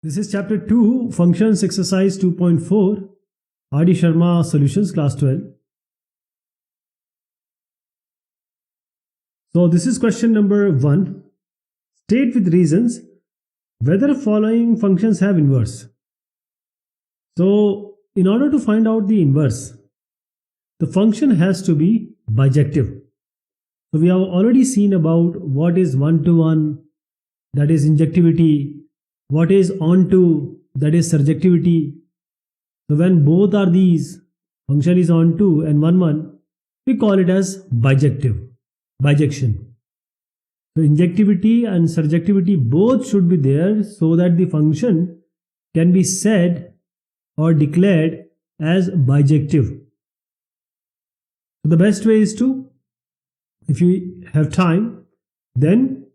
This is chapter 2, functions exercise 2.4, R.D. Sharma solutions, class 12. So this is question number 1. State with reasons whether following functions have inverse. So in order to find out the inverse, the function has to be bijective. So we have already seen about what is one-to-one, that is injectivity, what is onto, that is surjectivity. So when both are these, function is onto and one, we call it as bijective, bijection. So injectivity and surjectivity both should be there so that the function can be said or declared as bijective. So the best way is to, if you have time, then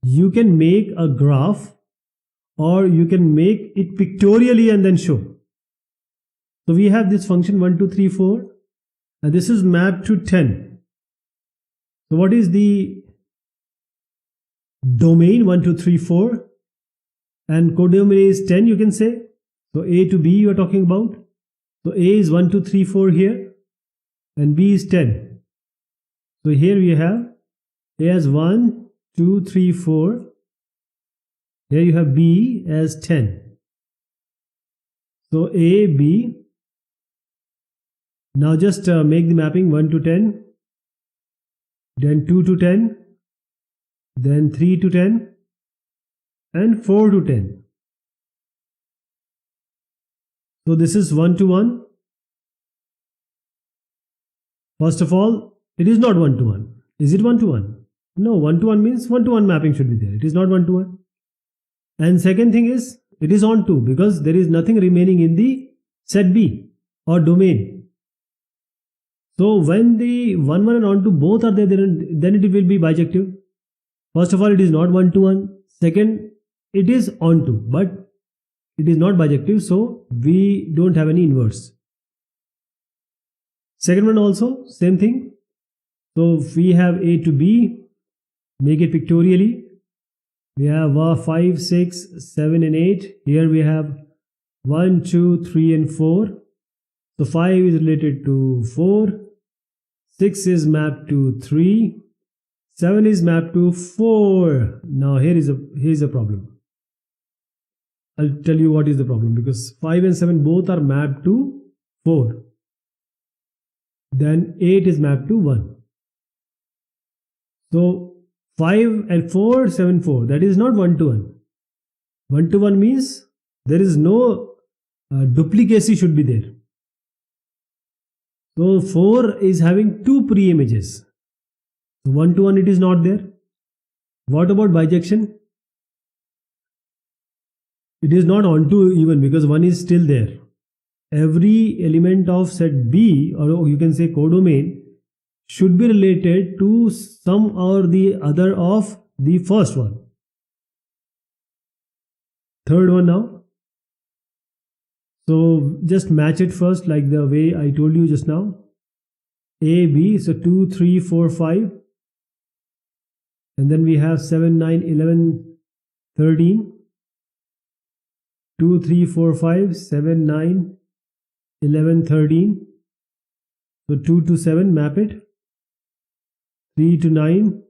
you can make a graph or you can make it pictorially and then show. So we have this function 1, 2, 3, 4 and this is mapped to 10. So what is the domain? 1, 2, 3, 4 and codomain is 10, you can say. So A to B you are talking about. So A is 1, 2, 3, 4 here and B is 10. So here we have A as 1, 2, 3, 4. Here you have B as 10. So A, B. Now just make the mapping 1 to 10, then 2 to 10, then 3 to 10 and 4 to 10. So this is 1 to 1. First of all, it is not 1 to 1. Is it 1 to 1? No, 1 to 1 means 1 to 1 mapping should be there. It is not 1 to 1. And second thing is, it is onto because there is nothing remaining in the set B or domain. So when the 1, 1 and onto both are there, then it will be bijective. First of all, it is not 1 to 1. Second, it is onto, but it is not bijective, so we don't have any inverse. Second one also, same thing. So if we have A to B, make it pictorially. We have 5, 6, 7 and 8. Here we have 1, 2, 3 and 4. So 5 is related to 4. 6 is mapped to 3. 7 is mapped to 4. Now here is a problem. I'll tell you what is the problem, because 5 and 7 both are mapped to 4. Then 8 is mapped to 1. So 5 and 4, 7, 4. That is not 1 to 1. 1 to 1 means there is no duplicacy should be there. So 4 is having 2 pre-images. So 1 to 1 it is not there. What about bijection? It is not onto even because 1 is still there. Every element of set B, or you can say codomain, should be related to some or the other of the first one. Third one now. So just match it first like the way I told you just now. A, B, so 2, 3, 4, 5. And then we have 7, 9, 11, 13. 2, 3, 4, 5, 7, 9, 11, 13. So 2 to 7, map it. 3 to 9,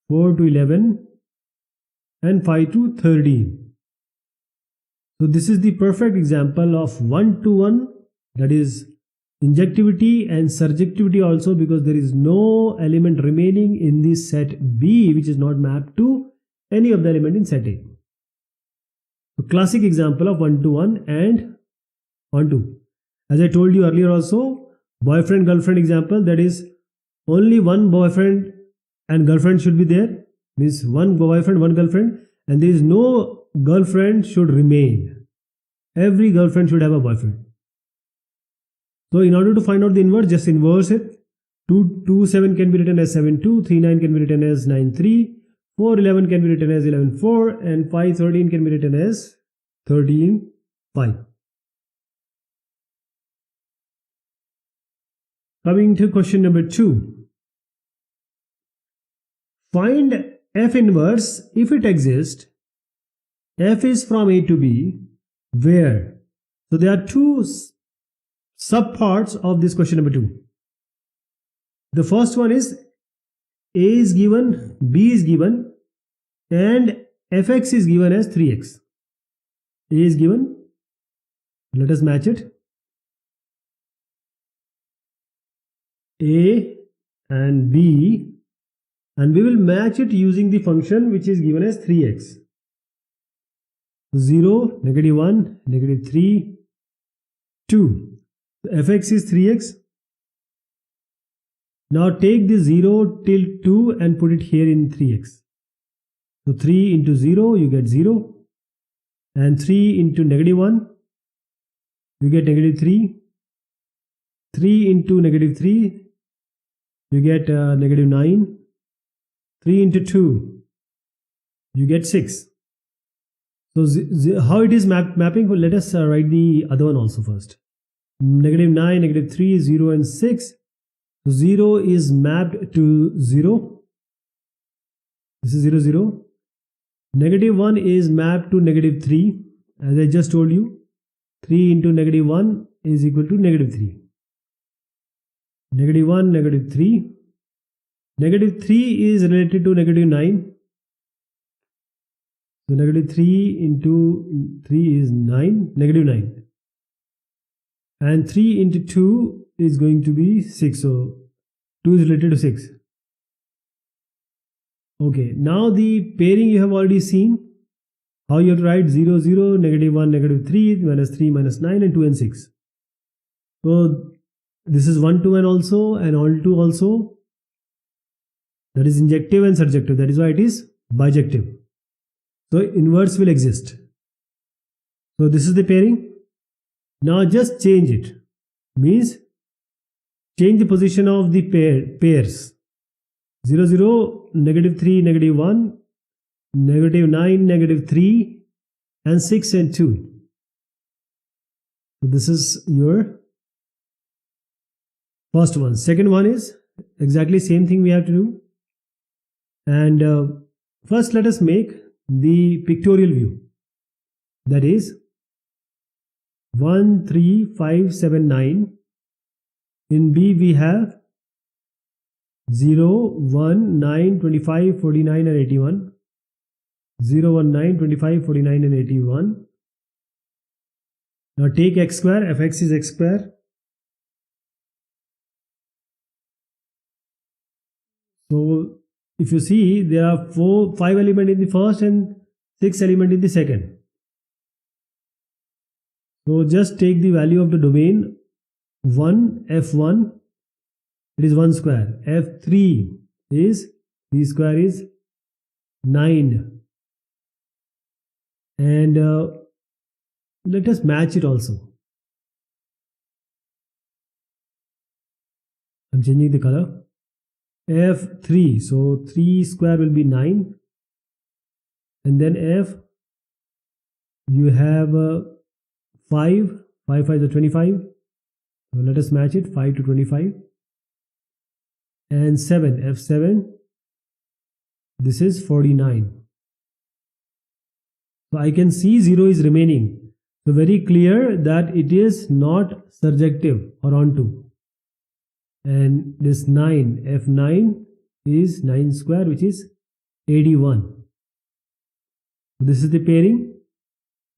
4 to 11 and 5 to 13. So this is the perfect example of 1 to 1, that is injectivity and surjectivity also, because there is no element remaining in the set B which is not mapped to any of the element in set A. So classic example of 1 to 1 and onto. As I told you earlier also, boyfriend girlfriend example, that is only one boyfriend and girlfriend should be there, means one boyfriend, one girlfriend, and there is no girlfriend should remain. Every girlfriend should have a boyfriend. So in order to find out the inverse, just inverse it. 2, 7 can be written as 7, 2, 3, 9 can be written as 9, 3, 4, 11 can be written as 11, 4, and 5, 13 can be written as 13, 5. Coming to question number 2. Find f inverse if it exists f is from A to B, where? So there are two subparts of this question number 2. The first one is A is given, B is given, and fx is given as 3x. A is given, let us match it. A and B, and we will match it using the function which is given as 3x. 0, negative 1, negative 3, 2. So fx is 3x. Now take the 0 till 2 and put it here in 3x. So 3 into 0, you get 0. And 3 into negative 1, you get negative 3. 3 into negative 3, you get negative 9. 3 into 2, you get 6. So how it is mapping? Well, let us write the other one also first. Negative 9, negative 3, 0 and 6. So 0 is mapped to 0. This is 0, 0. Negative 1 is mapped to negative 3. As I just told you, 3 into negative 1 is equal to negative 3. Negative 1, negative 3. Negative 3 is related to negative 9. So negative 3 into 3 is 9, negative 9. And 3 into 2 is going to be 6. So 2 is related to 6. Okay, now the pairing you have already seen. How you have to write 0, 0, negative 1, negative 3, minus 3, minus 9, and 2 and 6. So this is 1 to 1 also, and all 2 also. That is injective and surjective. That is why it is bijective. So inverse will exist. So this is the pairing. Now just change it. Means change the position of the pairs. 0, 0, negative 3, negative 1, negative 9, negative 3, and 6 and 2. So this is your first one. Second one is exactly same thing we have to do. And first let us make the pictorial view. That is 1, 3, 5, 7, 9. In B we have 0, 1, 9, 25, 49 and 81. 0, 1, 9, 25, 49 and 81. Now take x square, fx is x square. So if you see, there are 5 elements in the first and 6 elements in the second. So just take the value of the domain 1, f1, it is 1 square. f3 is, b square is 9. And let us match it also. I'm changing the color. f3, so 3 square will be 9. And then f, you have 5, 5 5 is 25. So let us match it, 5 to 25. And 7, f7, this is 49. So I can see 0 is remaining. So very clear that it is not surjective or onto. And this 9, f9 is 9 square, which is 81. This is the pairing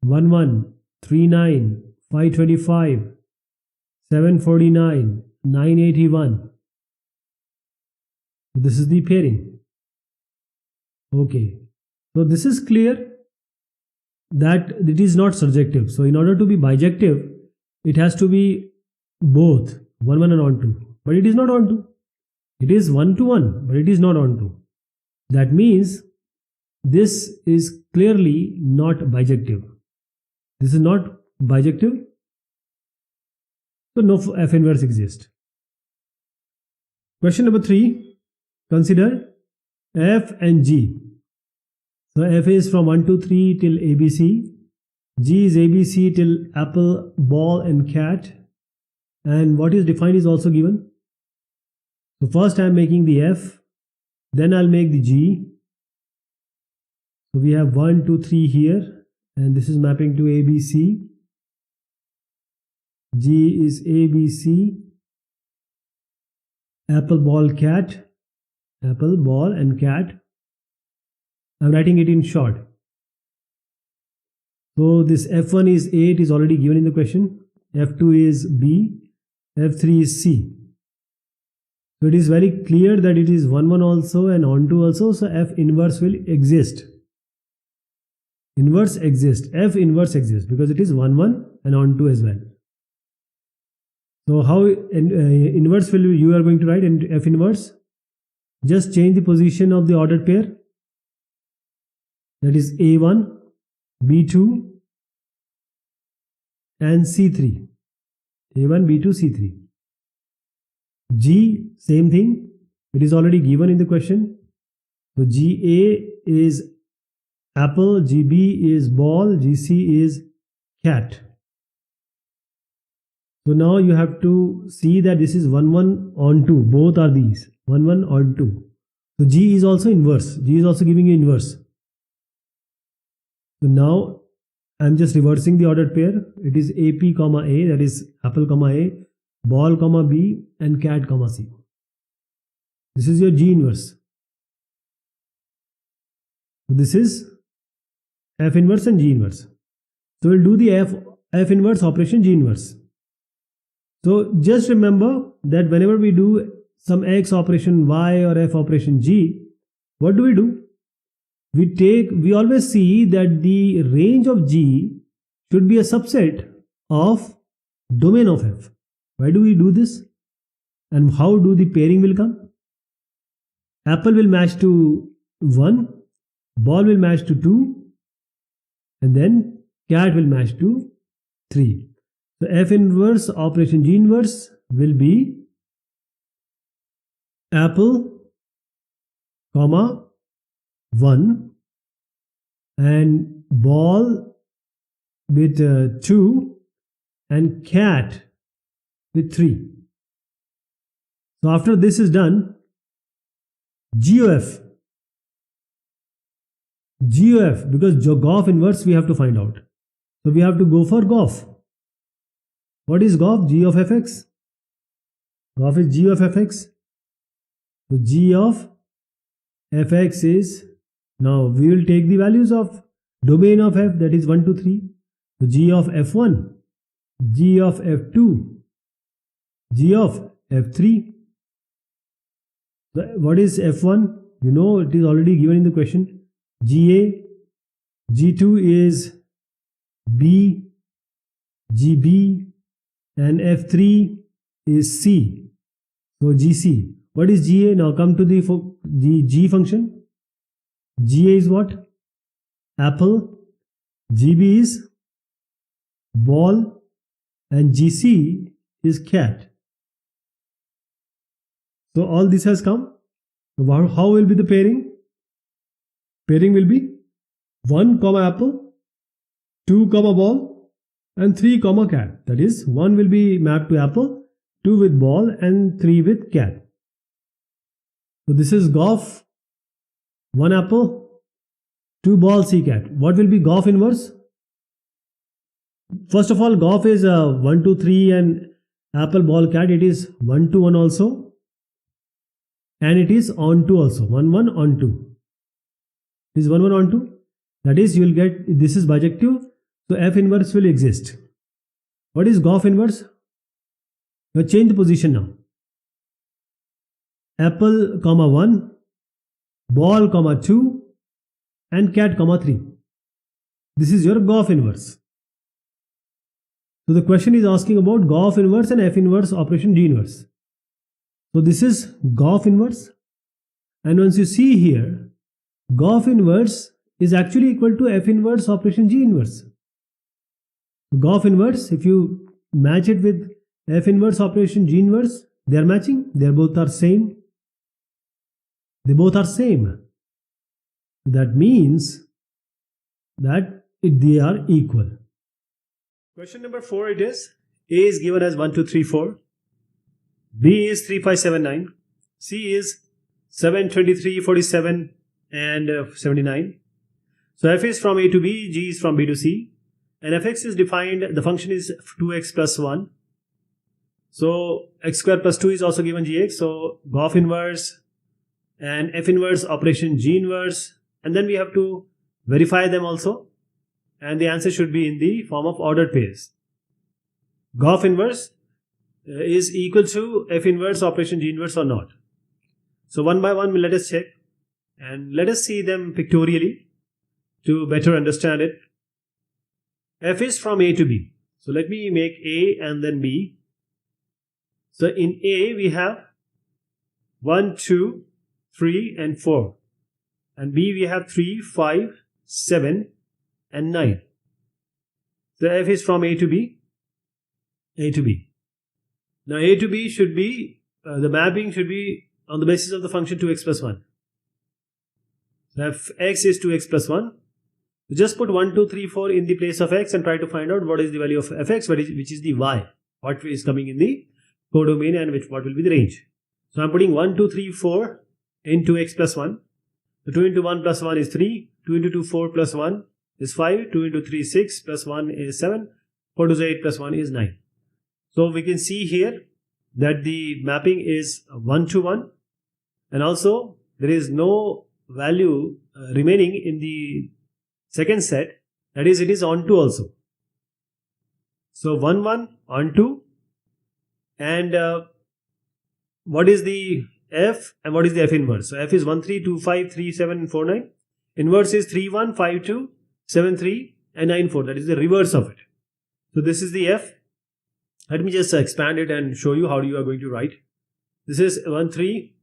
1, 1, 3, 9, 5, 25, 7, 49, 9, 81. This is the pairing. Okay, so this is clear that it is not surjective. So in order to be bijective, it has to be both 1, 1 and onto. But it is not onto. It is 1 to 1, but it is not onto. That means this is clearly not bijective. This is not bijective. So no f inverse exists. Question number 3. Consider f and g. So f is from 1 to 3 till ABC. G is ABC till apple, ball and cat. And what is defined is also given. So first I am making the f, then I'll make the g. So we have 1, 2, 3 here, and this is mapping to ABC. G is ABC, apple, ball, cat, apple, ball and cat. I'm writing it in short. So this F1 is 8 is already given in the question. F2 is B, F3 is C. So it is very clear that it is 1 1 also and on 2 also. So F inverse will exist. Inverse exists. F inverse exists because it is 1 1 and on 2 as well. So how inverse will you are going to write in F inverse? Just change the position of the ordered pair. That is A1, B2 and C3. A1, B2, C3. G, same thing. It is already given in the question. So GA is apple, GB is ball, GC is cat. So now you have to see that this is 1 1 on 2. Both are these. 1 1 on 2. So G is also inverse. G is also giving you inverse. So now I'm just reversing the ordered pair. It is AP comma A, that is apple comma A, ball comma B and cat comma C. This is your G inverse. So this is F inverse and G inverse. So we'll do the F inverse operation G inverse. So just remember that whenever we do some X operation Y or F operation G, what do? We always see that the range of G should be a subset of domain of F. Why do we do this? And how do the pairing will come? Apple will match to 1, ball will match to 2, and then cat will match to 3. So F inverse operation G inverse will be apple comma 1 and ball with 2 and cat with 3. So after this is done, GOF, because GOF inverse we have to find out. So we have to go for GOF. What is GOF? G of fx. GOF is G of fx. So G of fx is, now we will take the values of domain of f, that is 1 2 3. So G of f1, G of f2, G of f3. So what is f1? You know it is already given in the question. GA, G2 is B, GB and f3 is C. So GC. What is GA? Now come to the G function. GA is what? Apple. GB is ball and GC is cat. So all this has come. How will be the pairing? Pairing will be 1 comma apple, 2 comma ball and 3 comma cat. That is 1 will be mapped to apple, 2 with ball and 3 with cat. So this is GOF, 1 apple, 2 ball, C cat. What will be GOF inverse? First of all, GOF is 1 2 3 and apple, ball, cat. It is 1 2 1 also. And it is on 2 also. 1 1 on 2. It is 1 1 on 2. That is, you will get, this is bijective. So F inverse will exist. What is GOF inverse? You change the position now. Apple comma 1, ball comma 2 and cat comma 3. This is your GOF inverse. So the question is asking about GOF inverse and F inverse operation G inverse. So this is GOF inverse, and once you see here, GOF inverse is actually equal to F inverse operation G inverse. GOF inverse, if you match it with F inverse operation G inverse, they are matching, they both are same. They both are same. That means that they are equal. Question number 4 it is. A is given as 1 2 3 4. B is 3 5 7 9. C is 7 23 47 and 79. So f is from a to b, g is from b to c, and fx is defined, the function is 2x plus 1. So x square plus 2 is also given gx, so Goff inverse and f inverse operation g inverse, and then we have to verify them also, and the answer should be in the form of ordered pairs. Goff inverse is equal to f inverse operation g inverse or not. So one by one let us check and let us see them pictorially to better understand it. F is from a to b. So let me make a and then b. So in a we have 1, 2, 3 and 4. And b we have 3, 5, 7 and 9. So f is from a to b. A to b. Now a to b should be, the mapping should be on the basis of the function 2x plus 1. So fx is 2x plus 1. So just put 1, 2, 3, 4 in the place of x and try to find out what is the value of fx, which is the y. What is coming in the codomain and what will be the range. So I'm putting 1, 2, 3, 4 into x plus 1. So 2 into 1 plus 1 is 3. 2 into 2, 4 plus 1 is 5. 2 into 3, 6 plus 1 is 7. 4 to 8 plus 1 is 9. So we can see here that the mapping is 1 to 1, and also there is no value remaining in the second set, that is, it is onto also. So 1, 1 onto, and what is the f and what is the f inverse? So f is 1, 3, 2, 5, 3, 7 and 4, 9. Inverse is 3, 1, 5, 2, 7, 3 and 9, 4. That is the reverse of it. So this is the f. Let me just expand it and show you how you are going to write. This is 1, 3.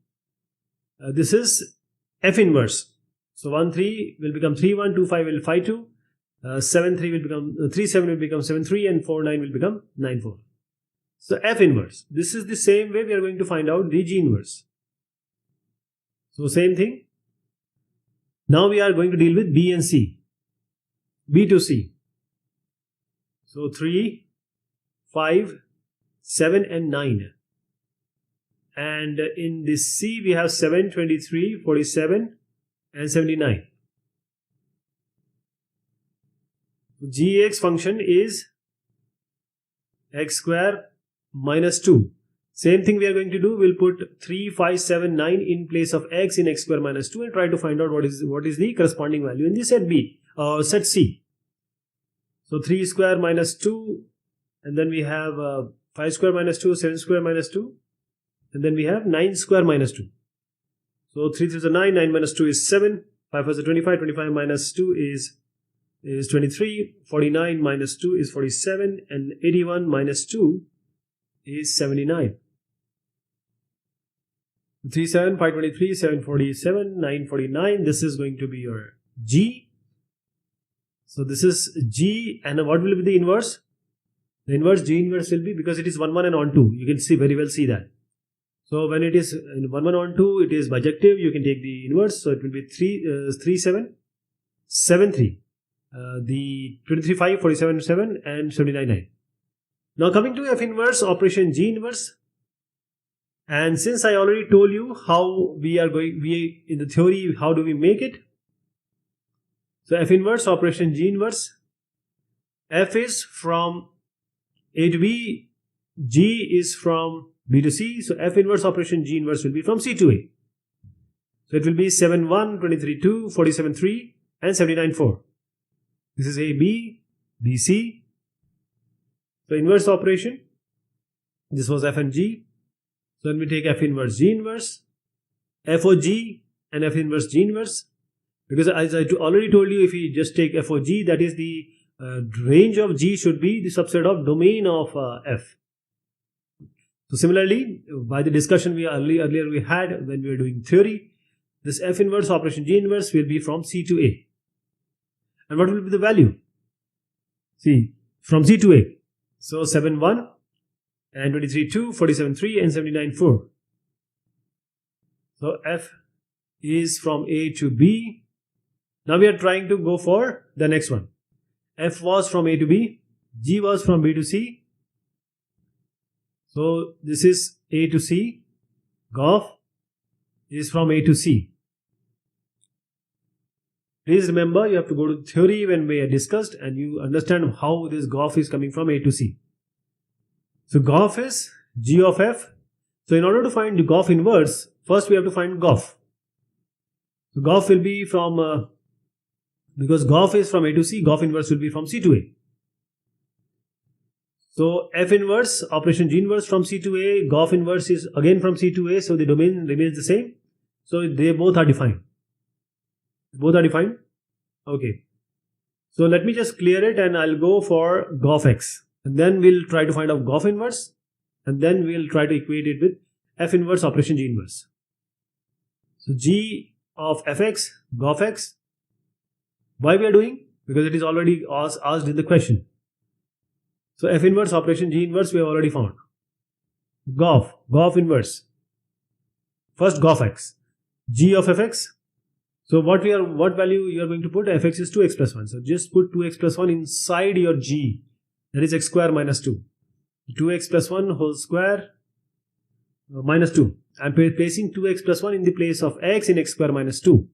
This is f inverse. So 1, 3 will become 3, 1, 2, 5 will 5, 2. 7, 3 will become 3, 7 will become 7, 3 and 4, 9 will become 9, 4. So f inverse. This is the same way we are going to find out the g inverse. So same thing. Now we are going to deal with b and c. B to c. So 3, 5, 7 and 9. And in this C we have 7, 23, 47 and 79. Gx function is x square minus 2. Same thing we are going to do. We'll put 3, 5, 7, 9 in place of x in x square minus 2 and try to find out what is the corresponding value in the set B or set C. So 3 square minus 2, and then we have 5 square minus 2, 7 square minus 2, and then we have 9 square minus 2. So 3 is 9, 9 minus 2 is 7, 5 is 25, 25 minus 2 is 23, 49 minus 2 is 47, and 81 minus 2 is 79. 3, 7, 5, 23, 7, 47, 9, 49. This is going to be your G. So this is G, and what will be the inverse? The inverse G inverse will be, because it is 1, 1 and on 2. You can very well see that. So when it is 1, 1 on 2, it is bijective. You can take the inverse. So it will be 3, 7, 7, 3. The 23, 5, 47, 7 and 79, 9. Now coming to F inverse operation G inverse. And since I already told you how we in the theory, how do we make it? So F inverse operation G inverse. F is from A to B, G is from B to C. So F inverse operation G inverse will be from C to A. So it will be 7, 1, 23, 2, 47, 3 and 79, 4. This is A, B, B, C. So inverse operation, this was F and G. So when we take F inverse G inverse, FOG and F inverse G inverse, because as I already told you, if we just take FOG, that is the range of G should be the subset of domain of F. So similarly, by the discussion earlier we had when we were doing theory, this F inverse operation G inverse will be from C to A. And what will be the value? See, from C to A. So 7, 1 and 23, 2, 47, 3 and 79, 4. So F is from A to B. Now we are trying to go for the next one. F was from A to B. G was from B to C. So this is A to C. Goff is from A to C. Please remember, you have to go to theory when we are discussed and you understand how this GOF is coming from A to C. So GOF is G of F. So in order to find the GOF inverse, first we have to find GOF. So GOF will be from, because GOF is from A to C, GOF inverse will be from C to A. So F inverse, operation G inverse from C to A, GOF inverse is again from C to A, so the domain remains the same. So they both are defined. Both are defined? Okay. So let me just clear it and I'll go for GOF X. And then we'll try to find out GOF inverse. And then we'll try to equate it with F inverse operation G inverse. So G of Fx, GOF X. Why we are doing? Because it is already asked in the question. So F inverse operation G inverse we have already found. GOF inverse. First GOF X. G of Fx. So what value you are going to put? Fx is 2x plus 1. So just put 2x plus 1 inside your G. That is x square minus 2. 2x plus 1 whole square minus 2. I am placing 2x plus 1 in the place of x in x square minus 2.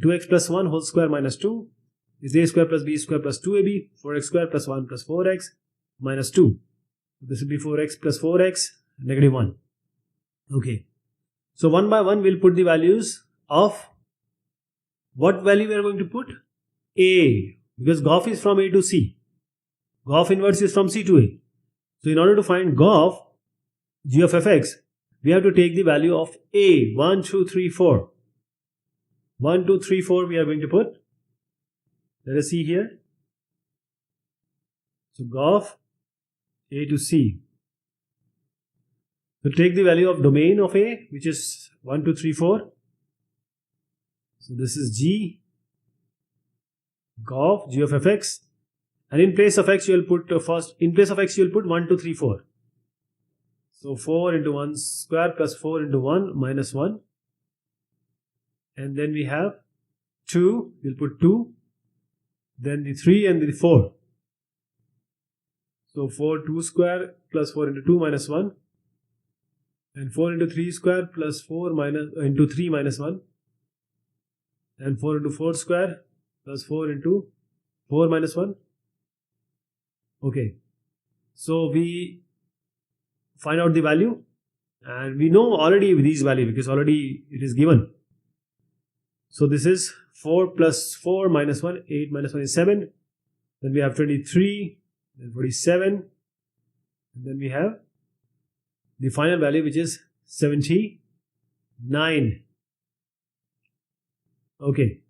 2x plus 1 whole square minus 2 is a square plus b square plus 2ab. 4x square plus 1 plus 4x minus 2. This will be 4x plus 4x negative 1. Okay. So one by one we'll put the values of what value we are going to put? A. Because GOF is from A to C. GOF inverse is from C to A. So in order to find GOF, G of Fx, we have to take the value of A. 1, 2, 3, 4. 1, 2, 3, 4 we are going to put. Let us see here. So GOF A to C. So take the value of domain of A, which is 1, 2, 3, 4. So this is G, GOF, G of Fx, and in place of x you will put in place of x you will put 1, 2, 3, 4. So 4 into 1 square plus 4 into 1 minus 1. And then we have 2, we'll put 2, then the 3 and the 4. So 4 2 square plus 4 into 2 minus 1. And 4 into 3 square plus 4 minus into 3 minus 1. And 4 into 4 square plus 4 into 4 minus 1. Okay. So we find out the value. And we know already these value because already it is given. So this is 4 plus 4 minus 1. 8 minus 1 is 7. Then we have 23. Then 47. And then we have the final value which is 79. Okay.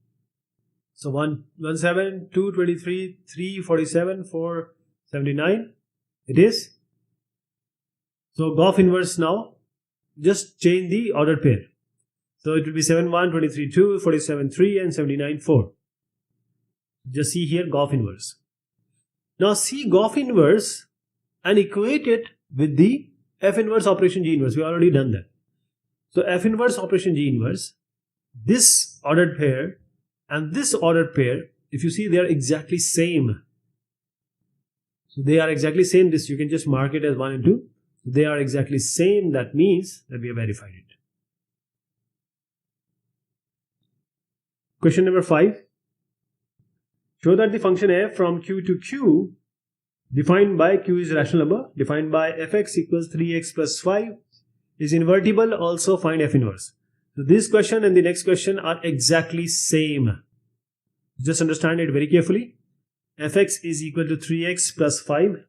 So 1, 7, 2, 23, 3, 47, 4, 79. It is. So GOF inverse now. Just change the ordered pair. So it will be 7, 1, 23, 2, 47, 3 and 79, 4. Just see here GOF inverse. Now see GOF inverse and equate it with the F inverse operation G inverse. We already done that. So F inverse operation G inverse, this ordered pair and this ordered pair, if you see, they are exactly same. So they are exactly same. This you can just mark it as 1 and 2. They are exactly same. That means that we have verified it. Question number 5. Show that the function f from q to q defined by q is a rational number, defined by fx equals 3x plus 5 is invertible. Also find f inverse. So this question and the next question are exactly same. Just understand it very carefully. Fx is equal to 3x plus 5.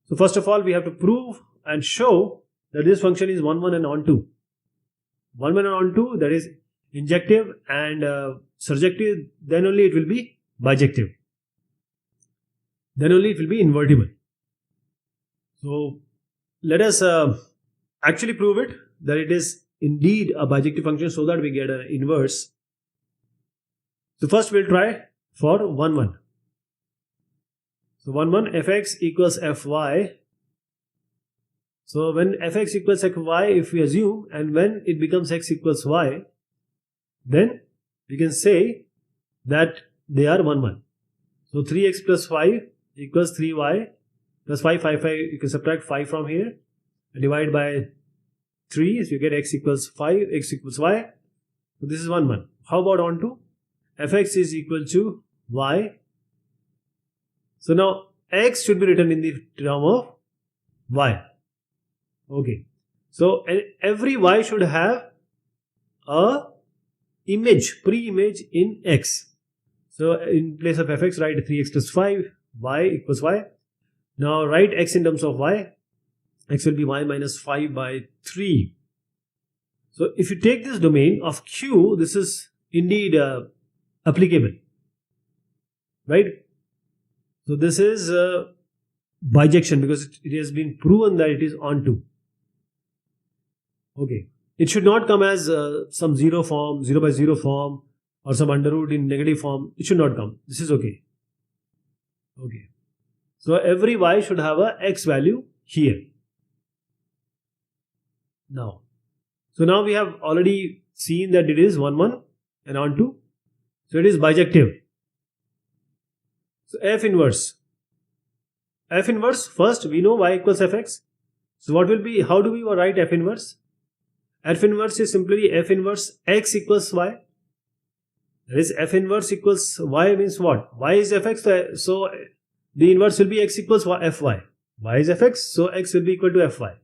So first of all, we have to prove and show that this function is 1, 1 and onto. 1, 1 and onto, that is injective and surjective, then only it will be bijective. Then only it will be invertible. So let us actually prove it that it is indeed a bijective function so that we get an inverse. So first we'll try for 1, 1. So 1, 1 fx equals fy. So when fx equals fy, if we assume, and when it becomes x equals y, then we can say that they are 1, 1. So 3x plus 5 equals 3y plus 5, 5, 5. You can subtract 5 from here and divide by 3. So you get x equals 5, x equals y. So this is 1, 1. How about onto? fx is equal to y. So now x should be written in the term of y. Okay. So every y should have a image, pre-image in x. So in place of fx, write 3x plus 5, y equals y. Now write x in terms of y. X will be y minus 5 by 3. So if you take this domain of Q, this is indeed applicable, right? So this is bijection because it has been proven that it is onto. Okay. It should not come as some 0 form, 0 by 0 form, or some under root in negative form. It should not come. This is okay. Okay. So every y should have a x value here. Now, so now we have already seen that it is 1, 1 and onto. So it is bijective. So f inverse. F inverse, first we know y equals fx. So what will be, how do we write f inverse? F inverse is simply f inverse x equals y. That is f inverse equals y means what? Y is fx, so the inverse will be x equals fy. Y is fx, so x will be equal to fy.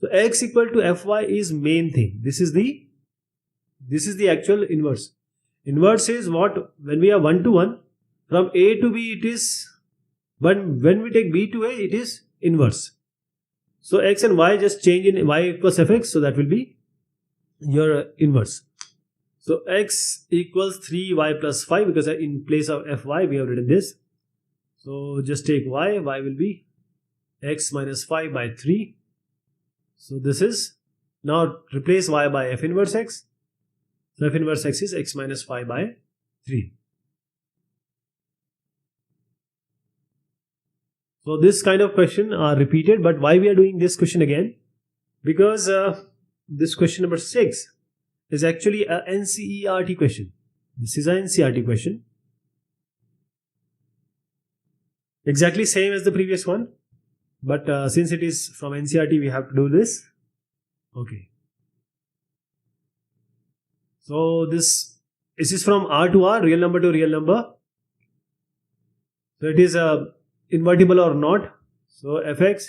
So x equal to fy is main thing. This is the actual inverse. Inverse is what? When we are 1 to 1, from a to b it is, but when we take b to a it is inverse. So x and y just change in y equals fx, so that will be your inverse. So x equals 3y plus 5 because in place of fy we have written this. So just take y will be x minus 5 by 3. So this is, now replace y by f inverse x. So f inverse x is x minus 5 by 3. So this kind of question are repeated, but why we are doing this question again? Because this question number 6 is actually a NCERT question. This is an NCERT question. Exactly same as the previous one, but since it is from NCERT, we have to do this. Okay. So this is from R to R, real number to real number. So it is invertible or not. So fx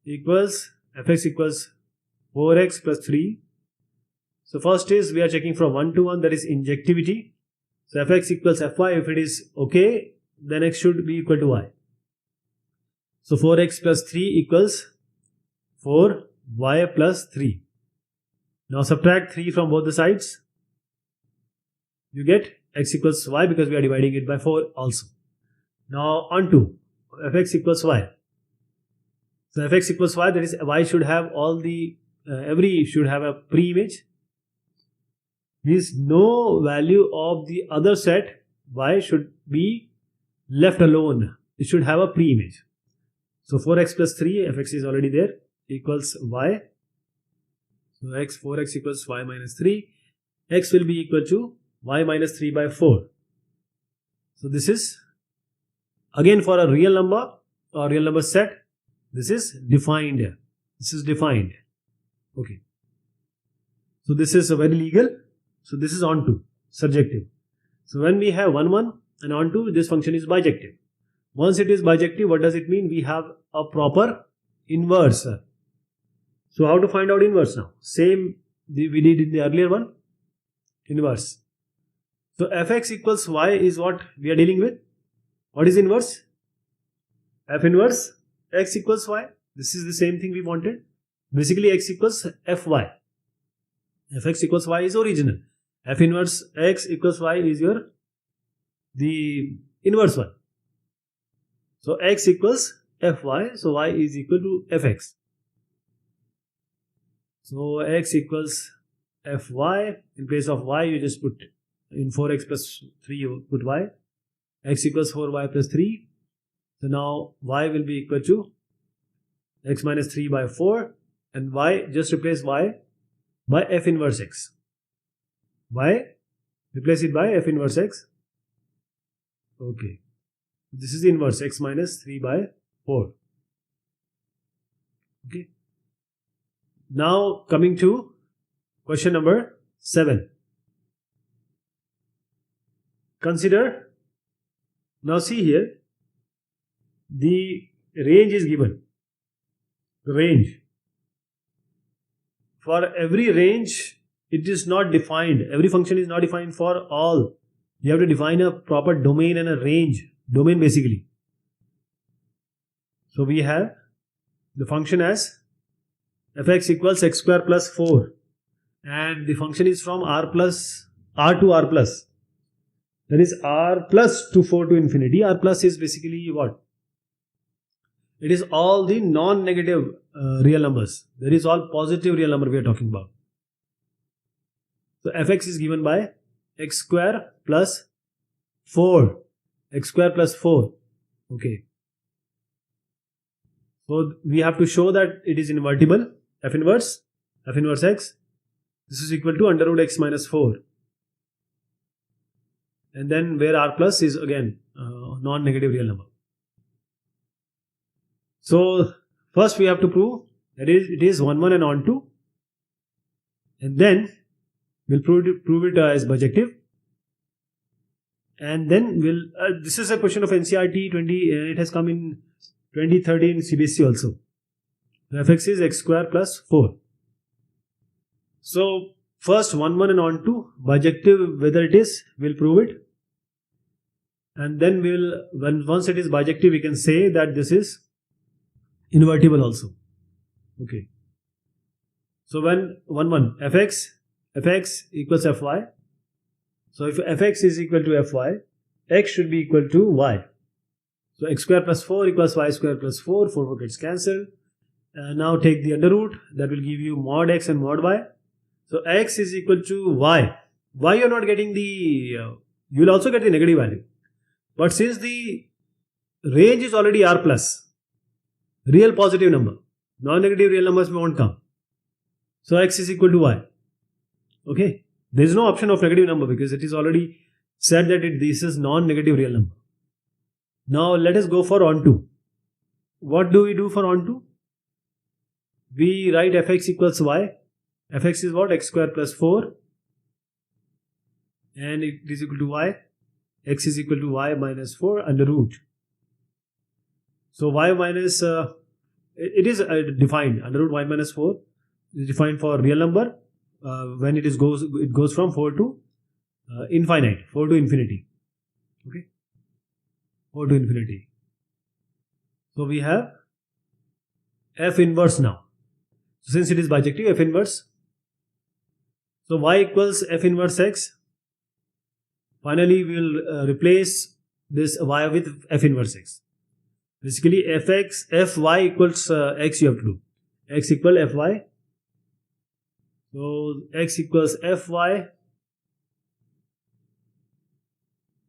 equals 4x plus 3. So first is we are checking from 1 to 1, that is injectivity. So fx equals fy. If it is okay, then x should be equal to y. So 4x plus 3 equals 4y plus 3. Now subtract 3 from both the sides. You get x equals y because we are dividing it by 4 also. Now onto fx equals y. So fx equals y, that is y should have all the, every should have a pre-image. Means no value of the other set y should be left alone. It should have a pre-image. So 4x plus 3, fx is already there, equals y. So 4x equals y minus 3. X will be equal to y minus 3 by 4. So this is again for a real number or real number set. This is defined. This is defined. Okay. So this is very legal. So this is onto, surjective. So when we have 1, 1 and onto, this function is bijective. Once it is bijective, what does it mean? We have a proper inverse. So how to find out inverse now? Same we did in the earlier one. Inverse. So fx equals y is what we are dealing with. What is inverse? F inverse x equals y. This is the same thing we wanted. Basically x equals fy. Fx equals y is original. F inverse x equals y is the inverse one. So x equals fy, so y is equal to fx. So x equals fy. In place of y, you just put in 4x plus 3, you put y. X equals 4y plus 3. So now y will be equal to x minus 3 by 4. And y, just replace y by f inverse x. Y, replace it by f inverse x. Okay. This is the inverse, x minus 3 by 4. Okay. Now coming to question number 7. consider, now see here, the range is given. Range. For every range, it is not defined. Every function is not defined for all. You have to define a proper domain and a range. Domain basically. So we have the function as fx equals x square plus 4. And the function is from r to r plus. That is r plus to 4 to infinity. R plus is basically what? It is all the non-negative real numbers. That is all positive real number we are talking about. So fx is given by x square plus 4. X square plus 4. Okay. So we have to show that it is invertible. F inverse x. This is equal to under root x minus 4. And then where r plus is again non-negative real number. So first we have to prove that it is 1, 1 and on 2. And then we'll prove it as bijective. And then this is a question of NCERT 20, it has come in 2013 CBSE also. Fx is x square plus 4. So first 1, 1 and on 2, bijective whether it is, we'll prove it. And then once it is bijective, we can say that this is invertible also. Okay. So when 1, 1, fx equals fy. So if fx is equal to fy, x should be equal to y. So x square plus 4 equals y square plus 4, 4 gets cancelled. Now take the under root, that will give you mod x and mod y. So x is equal to y. Why you are not getting the, you will also get the negative value. But since the range is already r plus, real positive number, non-negative real numbers won't come. So x is equal to y. Okay. There is no option of negative number because it is already said that this is non-negative real number. Now let us go for onto. What do we do for onto? We write fx equals y. Fx is what? X square plus 4. And it is equal to y. X is equal to y minus 4 under root. So y minus, it is defined. Under root y minus 4 is defined for real number. When it goes from 4 to infinite, 4 to infinity. Okay. 4 to infinity. So we have f inverse now. So since it is bijective, f inverse. So y equals f inverse x. Finally, we will replace this y with f inverse x. Basically, fy equals x you have to do. X equal fy. So x equals fy.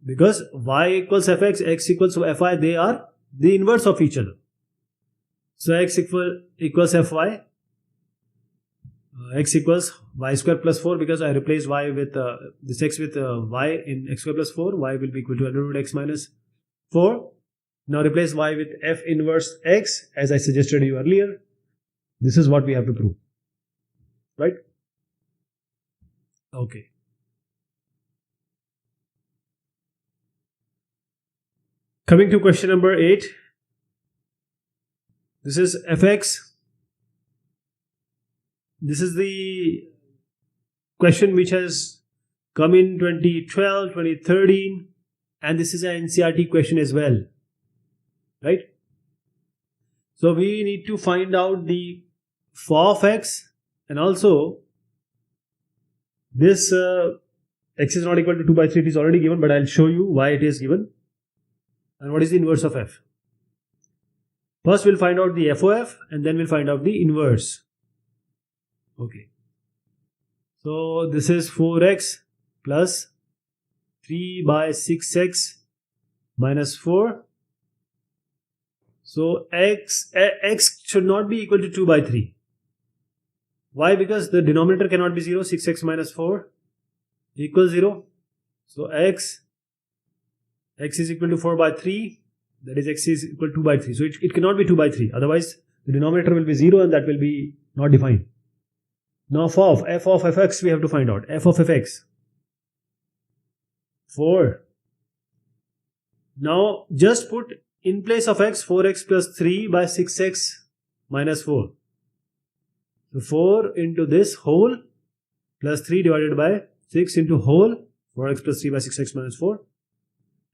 Because y equals fx, x equals fy, they are the inverse of each other. So x equals fy. X equals y square plus 4 because I replaced y with this x with y in x square plus 4. Y will be equal to under root x minus 4. Now replace y with f inverse x as I suggested you earlier. This is what we have to prove. Right? Okay. Coming to question number 8. This is fx. This is the question which has come in 2012, 2013, and this is an NCERT question as well. Right? So we need to find out the phi of x, and also this x is not equal to 2 by 3. It is already given, but I'll show you why it is given and what is the inverse of f. First we'll find out the FOF and then we'll find out the inverse. Okay. So this is 4x plus 3 by 6x minus 4. So x should not be equal to 2 by 3. Why? Because the denominator cannot be 0. 6x minus 4 equals 0. So x is equal to 4 by 3. That is x is equal to 2 by 3. So it cannot be 2 by 3. Otherwise the denominator will be 0 and that will be not defined. Now f of fx we have to find out. F of fx. 4 Now just put in place of x 4x plus 3 by 6x minus 4. So 4 into this whole plus 3 divided by 6 into whole 4x plus 3 by 6x minus 4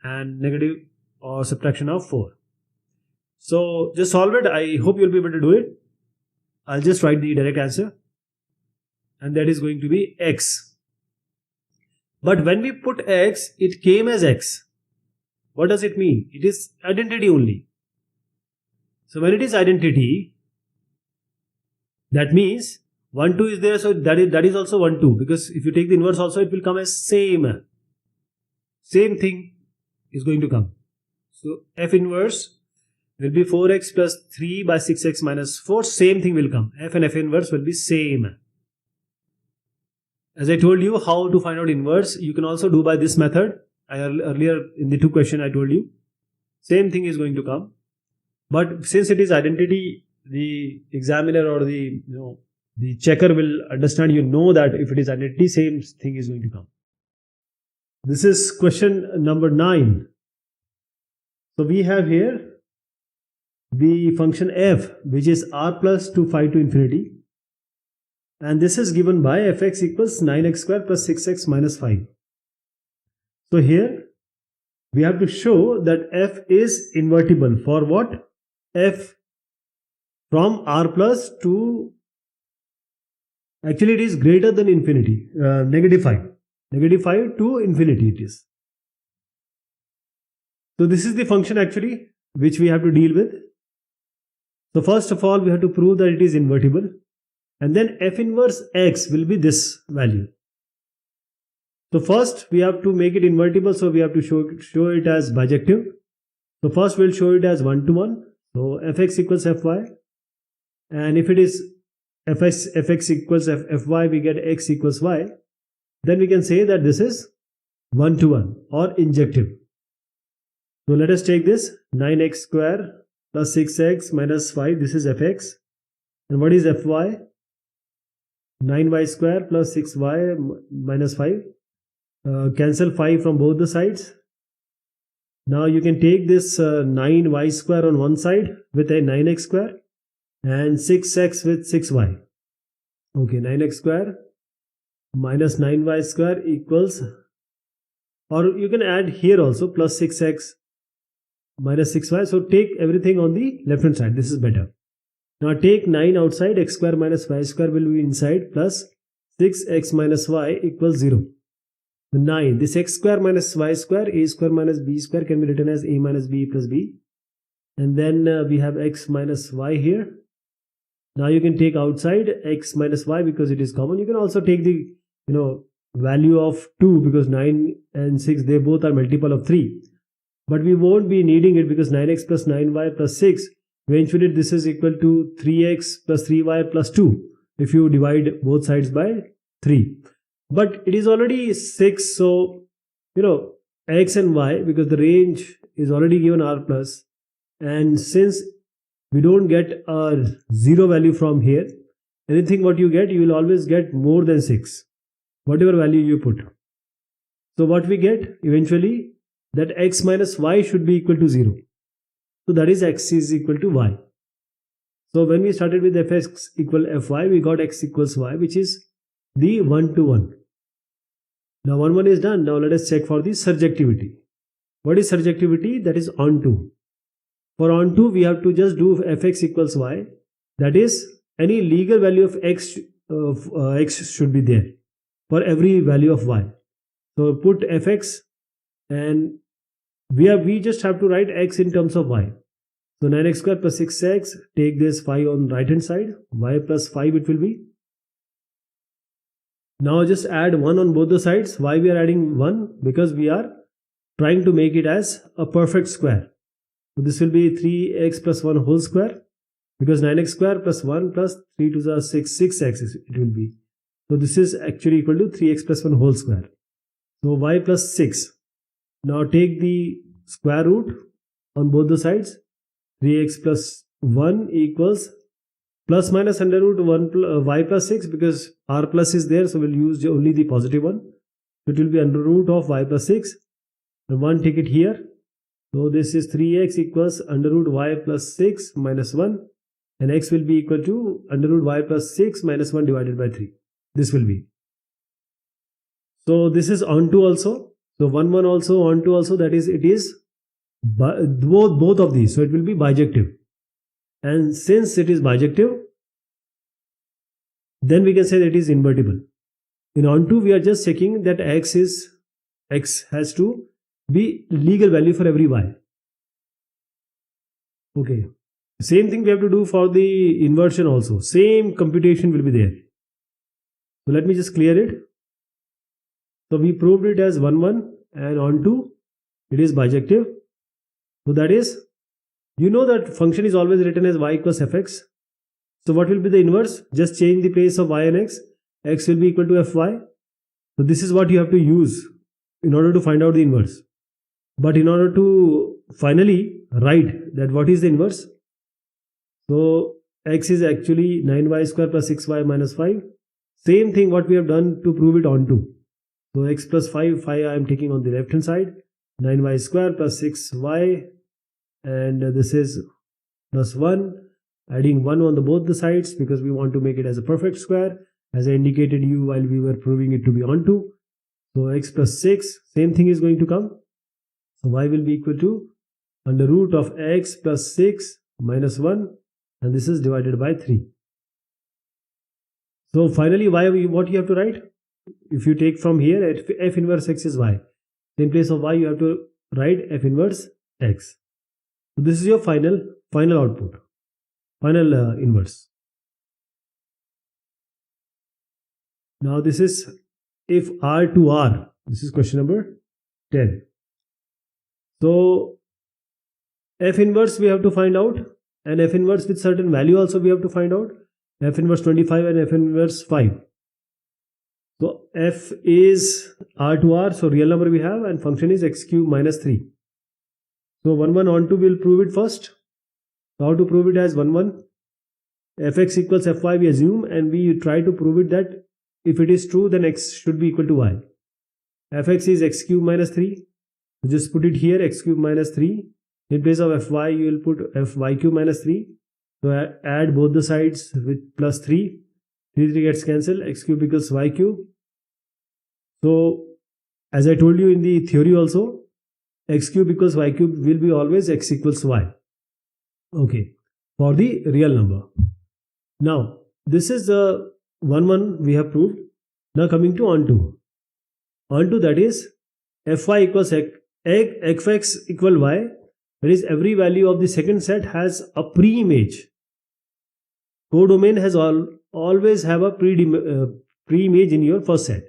and negative or subtraction of 4. So just solve it. I hope you'll be able to do it. I'll just write the direct answer and that is going to be x. But when we put x, it came as x. What does it mean? It is identity only. So when it is identity, that means 1 2 is there, so that is also 1 2, because if you take the inverse also, it will come as same thing is going to come. So f inverse will be 4x plus 3 by 6x minus 4. Same thing will come. F and f inverse will be same. As I told you how to find out inverse, you can also do by this method. Earlier in the 2 question I told you. Same thing is going to come. But since it is identity, the examiner or the checker will understand, that if it is identity, same thing is going to come. This is question number 9. So we have here the function f, which is r plus 2 5 to infinity, and this is given by fx equals 9x square plus 6x minus 5. So here we have to show that f is invertible for what? F from r plus to, actually it is greater than infinity, negative 5. Negative 5 to infinity it is. So this is the function actually which we have to deal with. So first of all we have to prove that it is invertible, and then f inverse x will be this value. So first we have to make it invertible, so we have to show it as bijective. So first we'll show it as 1 to 1. So fx equals fy, and if it is fx equals fy, we get x equals y. Then we can say that this is 1 to 1 or injective. So let us take this 9x square plus 6x minus 5. This is fx. And what is fy? 9y square plus 6y minus 5. Cancel 5 from both the sides. Now you can take this 9y square on one side with a 9x square and 6x with 6y. Okay, 9x square minus 9y square equals, or you can add here also plus 6x minus 6y. So take everything on the left hand side. This is better. Now take 9 outside, x square minus y square will be inside, plus 6x minus y equals 0. 9. This x square minus y square, a square minus b square can be written as a minus b plus b. And then we have x minus y here. Now you can take outside x minus y because it is common. You can also take the value of 2 because 9 and 6, they both are multiple of 3. But we won't be needing it because 9x plus 9y plus 6, eventually this is equal to 3x plus 3y plus 2 if you divide both sides by 3. But it is already 6, so x and y, because the range is already given r plus, and since we don't get a 0 value from here, anything what you get, you will always get more than 6, whatever value you put. So what we get eventually, that x minus y should be equal to 0. So that is x is equal to y. So when we started with fx equal fy, we got x equals y, which is the 1 to 1. Now 1 1 is done. Now let us check for the surjectivity. What is surjectivity? That is onto. For onto, we have to just do fx equals y. That is, any legal value of x should be there for every value of y. So put fx, and we just have to write x in terms of y. So 9x square plus 6x, take this 5 on right hand side, y plus 5 it will be. Now just add 1 on both the sides. Why we are adding 1? Because we are trying to make it as a perfect square. So this will be 3x plus 1 whole square, because 9x square plus 1 plus 3 to the 6, 6x it will be. So this is actually equal to 3x plus 1 whole square. So y plus 6. Now take the square root on both the sides. 3x plus 1 equals plus minus under root 1 y plus 6, because r plus is there, so we'll use only the positive one. So it will be under root of y plus 6. And 1 take it here. So this is 3x equals under root y plus 6 minus 1, and x will be equal to under root y plus 6 minus 1 divided by 3. This will be. So this is onto also. So 1 1 also, onto also, that is, it is both of these. So it will be bijective. And since it is bijective, then we can say that it is invertible. In onto, we are just checking that x has to be legal value for every y. Okay. Same thing we have to do for the inversion also. Same computation will be there. So let me just clear it. So we proved it as 1 1, and onto it is bijective. So that is, you know that function is always written as y equals fx. So what will be the inverse? Just change the place of y and x. X will be equal to fy. So this is what you have to use in order to find out the inverse. But in order to finally write that what is the inverse, so x is actually 9y square plus 6y minus 5. Same thing what we have done to prove it onto. So x plus 5 I am taking on the left hand side, 9y square plus 6y, and this is plus 1, adding 1 on both the sides because we want to make it as a perfect square, as I indicated you while we were proving it to be onto. So x plus 6, same thing is going to come. So y will be equal to under root of x plus 6 minus 1, and this is divided by 3. So finally, what you have to write? If you take from here, f inverse x is y. In place of y, you have to write f inverse x. So this is your final output, final inverse. Now this is if R to R. This is question number 10. So f inverse we have to find out, and f inverse with certain value also we have to find out. F inverse 25 and f inverse 5. So f is R to R, so real number we have, and function is x cube minus 3. So 1 1 onto we'll prove it first. So how to prove it as 1 1? Fx equals fy we assume, and we try to prove it that if it is true, then x should be equal to y. Fx is x cube minus 3. So just put it here, x cube minus 3. In place of fy, you will put fy cube minus 3. So add both the sides with plus 3. 3 gets cancelled, x cube equals y cube. So as I told you in the theory also, x cube equals y cube will be always x equals y. Okay, for the real number. Now this is the 1 1 we have proved. Now coming to onto. Onto, that is fy equals fx equal y. That is, every value of the second set has a pre-image. Codomain has always have a pre-image in your first set,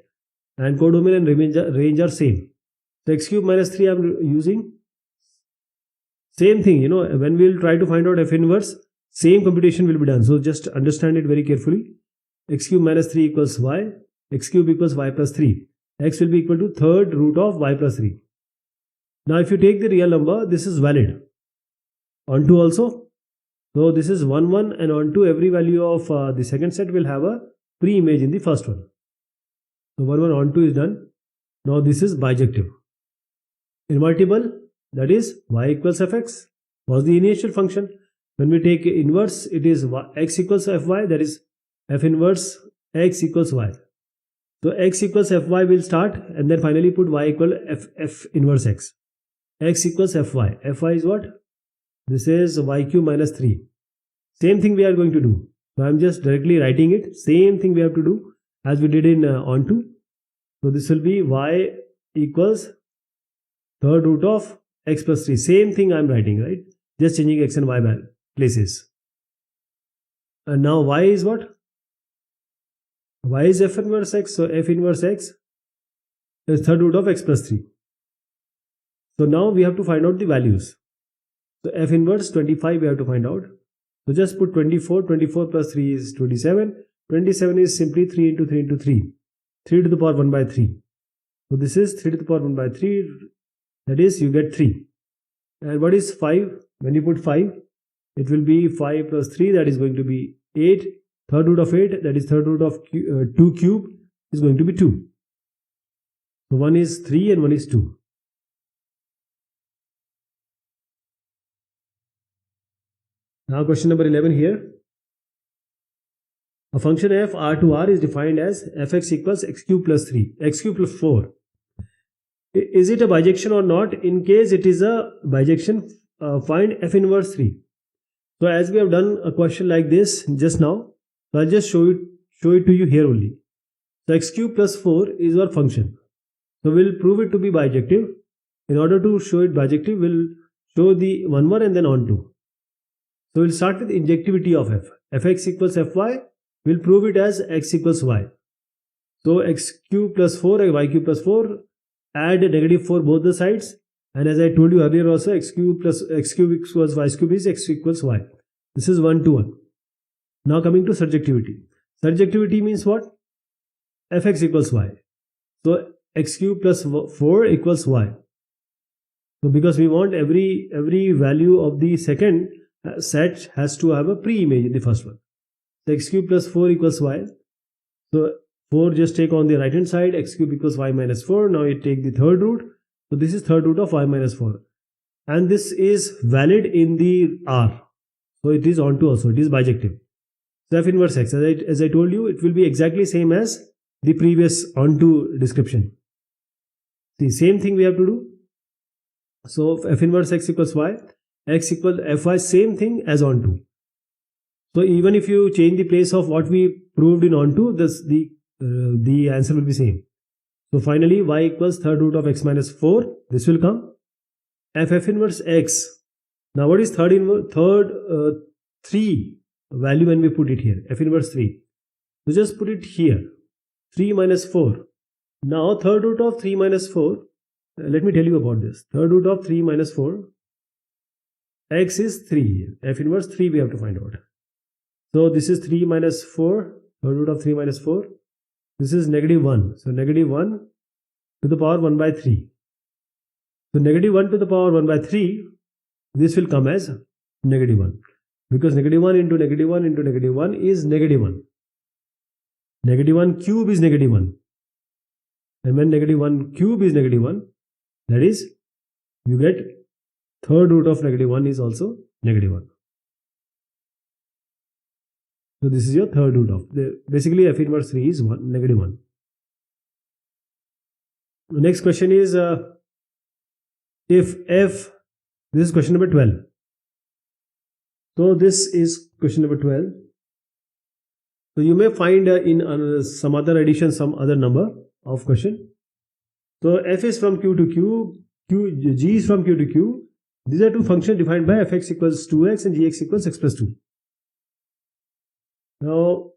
and codomain and range are same. So x cube minus 3 I am using. Same thing, you know, when we will try to find out f inverse, same computation will be done. So just understand it very carefully. X cube minus 3 equals y. X cube equals y plus 3. X will be equal to third root of y plus 3. Now if you take the real number, this is valid. Onto also. So this is 1 1, and onto every value of the second set will have a pre-image in the first one. So 1 1 onto is done. Now this is bijective. Invertible, that is y equals fx was the initial function. When we take inverse, it is x equals fy, that is f inverse x equals y. So x equals fy will start, and then finally put y equal f inverse x. X equals fy. Fy is what? This is y cube minus 3. Same thing we are going to do. So I am just directly writing it. Same thing we have to do as we did in onto. So this will be y equals third root of x plus 3. Same thing I am writing, right? Just changing x and y places. And now y is what? Y is f inverse x. So f inverse x is third root of x plus 3. So now we have to find out the values. So f inverse 25 we have to find out. So just put 24. 24 plus 3 is 27. 27 is simply 3 into 3 into 3. 3 to the power 1 by 3. So this is 3 to the power 1 by 3. That is, you get 3. And what is 5? When you put 5, it will be 5 plus 3, that is going to be 8. Third root of 8, that is third root of 2 cube, is going to be 2. So 1 is 3 and 1 is 2. Now question number 11 here. A function f r to r is defined as fx equals x cube plus 3, x cube plus 4. Is it a bijection or not? In case it is a bijection, find f inverse 3. So as we have done a question like this just now, so I'll just show it to you here only. So x cube plus 4 is our function. So we'll prove it to be bijective. In order to show it bijective, we'll show the 1 1 and then on 2. So we'll start with injectivity of f. fx equals fy. We'll prove it as x equals y. So x cube plus 4 and y cube plus 4, add negative 4 both the sides. And as I told you earlier also, x cube equals y cube is x equals y. This is 1 to 1. Now coming to surjectivity. Surjectivity means what? fx equals y. So x cube plus 4 equals y. So because we want every value of the second set has to have a pre-image in the first one. So x cube plus 4 equals y. So 4 just take on the right hand side, x cube equals y minus 4. Now you take the third root. So this is third root of y minus 4. And this is valid in the R. So it is onto also, it is bijective. So f inverse x, as I told you, it will be exactly same as the previous onto description. The same thing we have to do. So f inverse x equals y, x equals fy, same thing as onto. So even if you change the place of what we proved in onto, the answer will be same. So finally y equals third root of x minus 4. This will come. F inverse x. Now what is 3 value when we put it here? F inverse 3. So just put it here. 3 minus 4. Now third root of 3 minus 4. Let me tell you about this. Third root of 3 minus 4. X is 3. F inverse 3 we have to find out. So this is 3 minus 4. Third root of 3 minus 4. This is negative 1. So negative 1 to the power 1 by 3. So negative 1 to the power 1 by 3. This will come as negative 1. Because negative 1 into negative 1 into negative 1 is negative 1. Negative 1 cube is negative 1. And when negative 1 cube is negative 1, that is, you get third root of negative 1 is also negative 1. So this is your third root of. Basically f inverse 3 is negative 1. The next question is, if f, this is question number 12. So this is question number 12. So you may find in some other edition some other number of question. So f is from q to q, g is from q to q. These are two functions defined by fx equals 2x and gx equals x plus 2. Now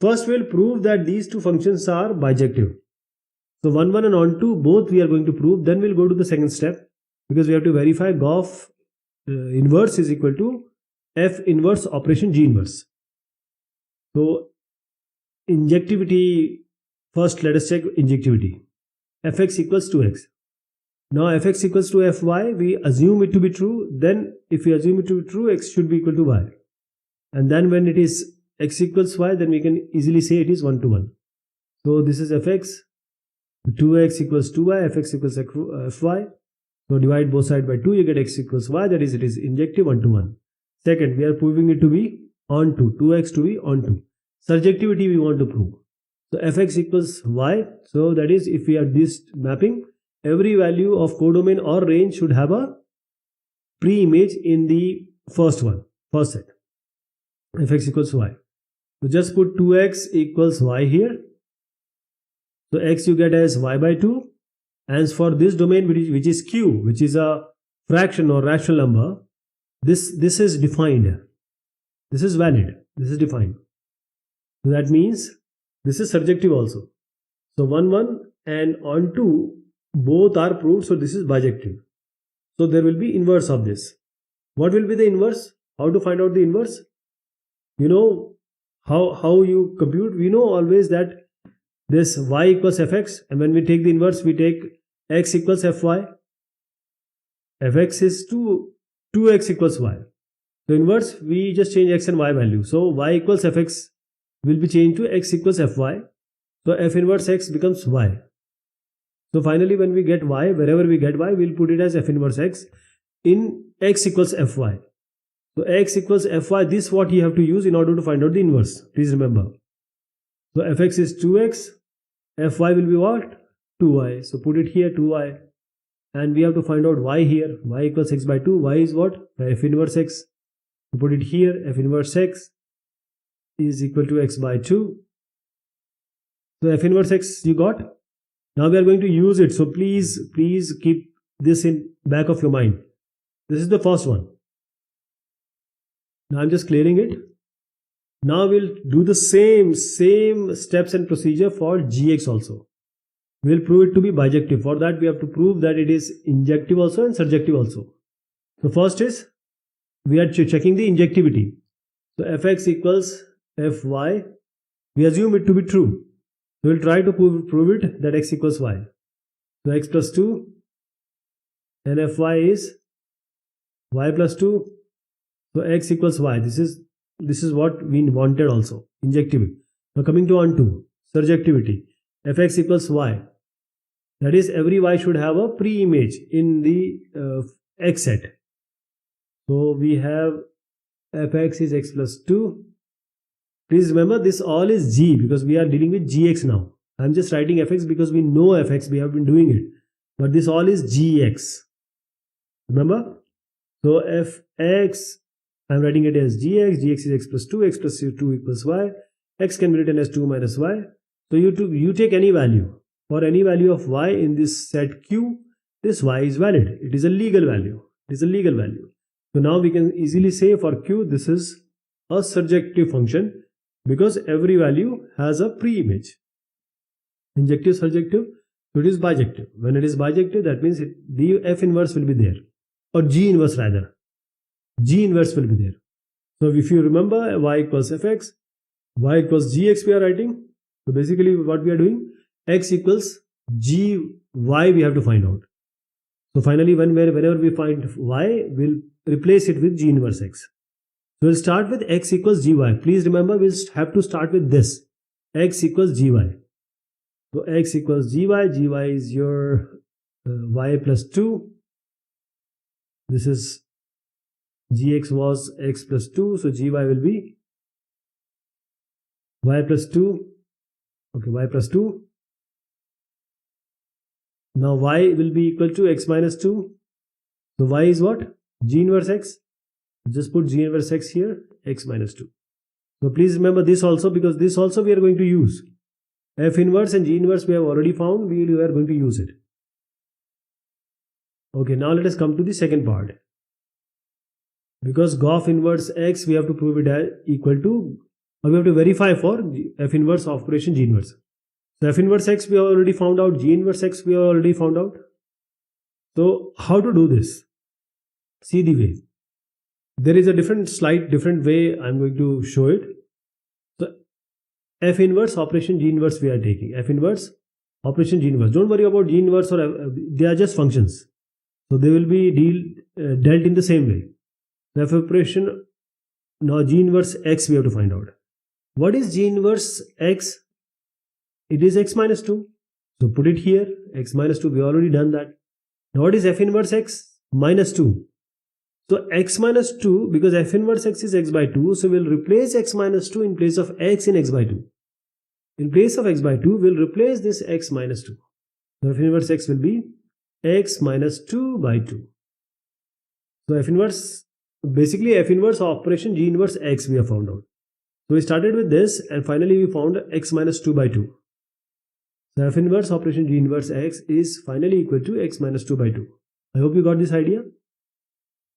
first we'll prove that these two functions are bijective. So 1 1 and on 2 both we are going to prove. Then we'll go to the second step, because we have to verify Goff inverse is equal to f inverse operation g inverse. So injectivity, first let us check injectivity. Fx equals 2x. Now fx equals to fy, we assume it to be true. Then if we assume it to be true, x should be equal to y. And then when it is x equals y, then we can easily say it is 1 to 1. So this is fx, 2x equals 2y, fx equals fy. So divide both sides by 2, you get x equals y, that is, it is injective 1 to 1. Second, we are proving it to be onto, 2x to be onto. Surjectivity we want to prove. So fx equals y, so that is, if we are this mapping, every value of codomain or range should have a pre-image in the first set. Fx equals y. So just put 2x equals y here. So x you get as y by 2. And for this domain which is q, which is a fraction or rational number, this is defined. This is valid. This is defined. So that means this is surjective also. So 1 1 and on 2 both are proved. So this is bijective. So there will be inverse of this. What will be the inverse? How to find out the inverse? You know how you compute. We know always that this y equals fx, and when we take the inverse, we take x equals fy. Fx is 2x equals y. So inverse, we just change x and y value. So y equals fx will be changed to x equals fy. So f inverse x becomes y. So finally, when we get y, wherever we get y, we'll put it as f inverse x in x equals fy. So x equals fy, this what you have to use in order to find out the inverse. Please remember. So fx is 2x, fy will be what? 2y. So put it here 2y. And we have to find out y here. Y equals x by 2. Y is what? F inverse x. So put it here. F inverse x is equal to x by 2. So f inverse x you got. Now we are going to use it. So please keep this in back of your mind. This is the first one. Now I'm just clearing it. Now we'll do the same steps and procedure for gx also. We'll prove it to be bijective. For that we have to prove that it is injective also and surjective also. So first is we are checking the injectivity. So fx equals fy. We assume it to be true. So we'll try to prove it that x equals y. So x plus 2 and fy is y plus 2. So x equals y. This is what we wanted also. Injectivity. Now coming to on to surjectivity. Fx equals y. That is, every y should have a pre-image in the x set. So we have fx is x plus 2. Please remember, this all is g because we are dealing with gx now. I am just writing fx because we know fx, we have been doing it. But this all is gx. Remember? So fx, I am writing it as gx. Gx is x plus 2. X plus 2 equals y. X can be written as 2 minus y. So you take any value. For any value of y in this set q, this y is valid. It is a legal value. It is a legal value. So now we can easily say for q, this is a surjective function because every value has a pre-image. Injective, surjective, so it is bijective. When it is bijective, that means the f inverse will be there, or g inverse rather. G inverse will be there. So if you remember, y equals fx, y equals gx we are writing. So basically what we are doing, x equals gy we have to find out. So finally whenever we find y, we'll replace it with g inverse x. So we'll start with x equals gy. Please remember, we'll have to start with this. X equals gy. So x equals gy. Gy is your y plus 2. This is gx was x plus 2. So gy will be y plus 2. Okay, y plus 2. Now y will be equal to x minus 2. So y is what? G inverse x. Just put g inverse x here, x minus 2. So please remember this also, because this also we are going to use. F inverse and g inverse we have already found, we are going to use it. Okay, now let us come to the second part. Because Goff inverse x, we have to prove it as equal to, or we have to verify for F inverse operation g inverse. So F inverse x we have already found out, g inverse x we have already found out. So how to do this? See the way. There is a slight different way I'm going to show it. So F inverse operation g inverse we are taking. F inverse operation g inverse. Don't worry about g inverse, or they are just functions. So they will be dealt in the same way. The F operation, now g inverse x we have to find out. What is g inverse x? It is x minus 2. So put it here, x minus 2, we already done that. Now what is F inverse x? Minus 2. So x minus 2, because F inverse x is x by 2, so we'll replace x minus 2 in place of x in x by 2. In place of x by 2, we'll replace this x minus 2. So F inverse x will be x minus 2 by 2. So F inverse, basically F inverse operation g inverse x we have found out. So we started with this and finally we found x minus 2 by 2. So F inverse operation g inverse x is finally equal to x minus 2 by 2. I hope you got this idea.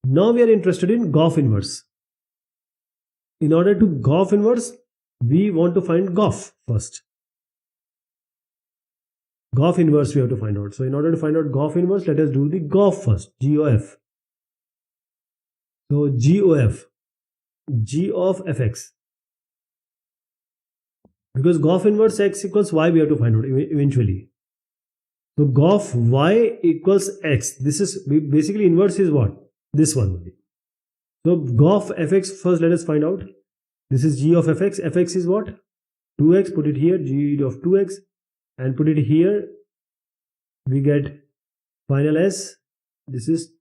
Now we are interested in Goff inverse. In order to Goff inverse, we want to find Goff first. Goff inverse we have to find out. So in order to find out Goff inverse, let us do the Goff first. GOF. So GOF. G of fx. Because Goff inverse x equals y we have to find out eventually. So Goff y equals x. This is basically inverse is what? This one only. So Goff fx first let us find out. This is g of fx. Fx is what? 2x. Put it here. G of 2x. And put it here. We get final s. This is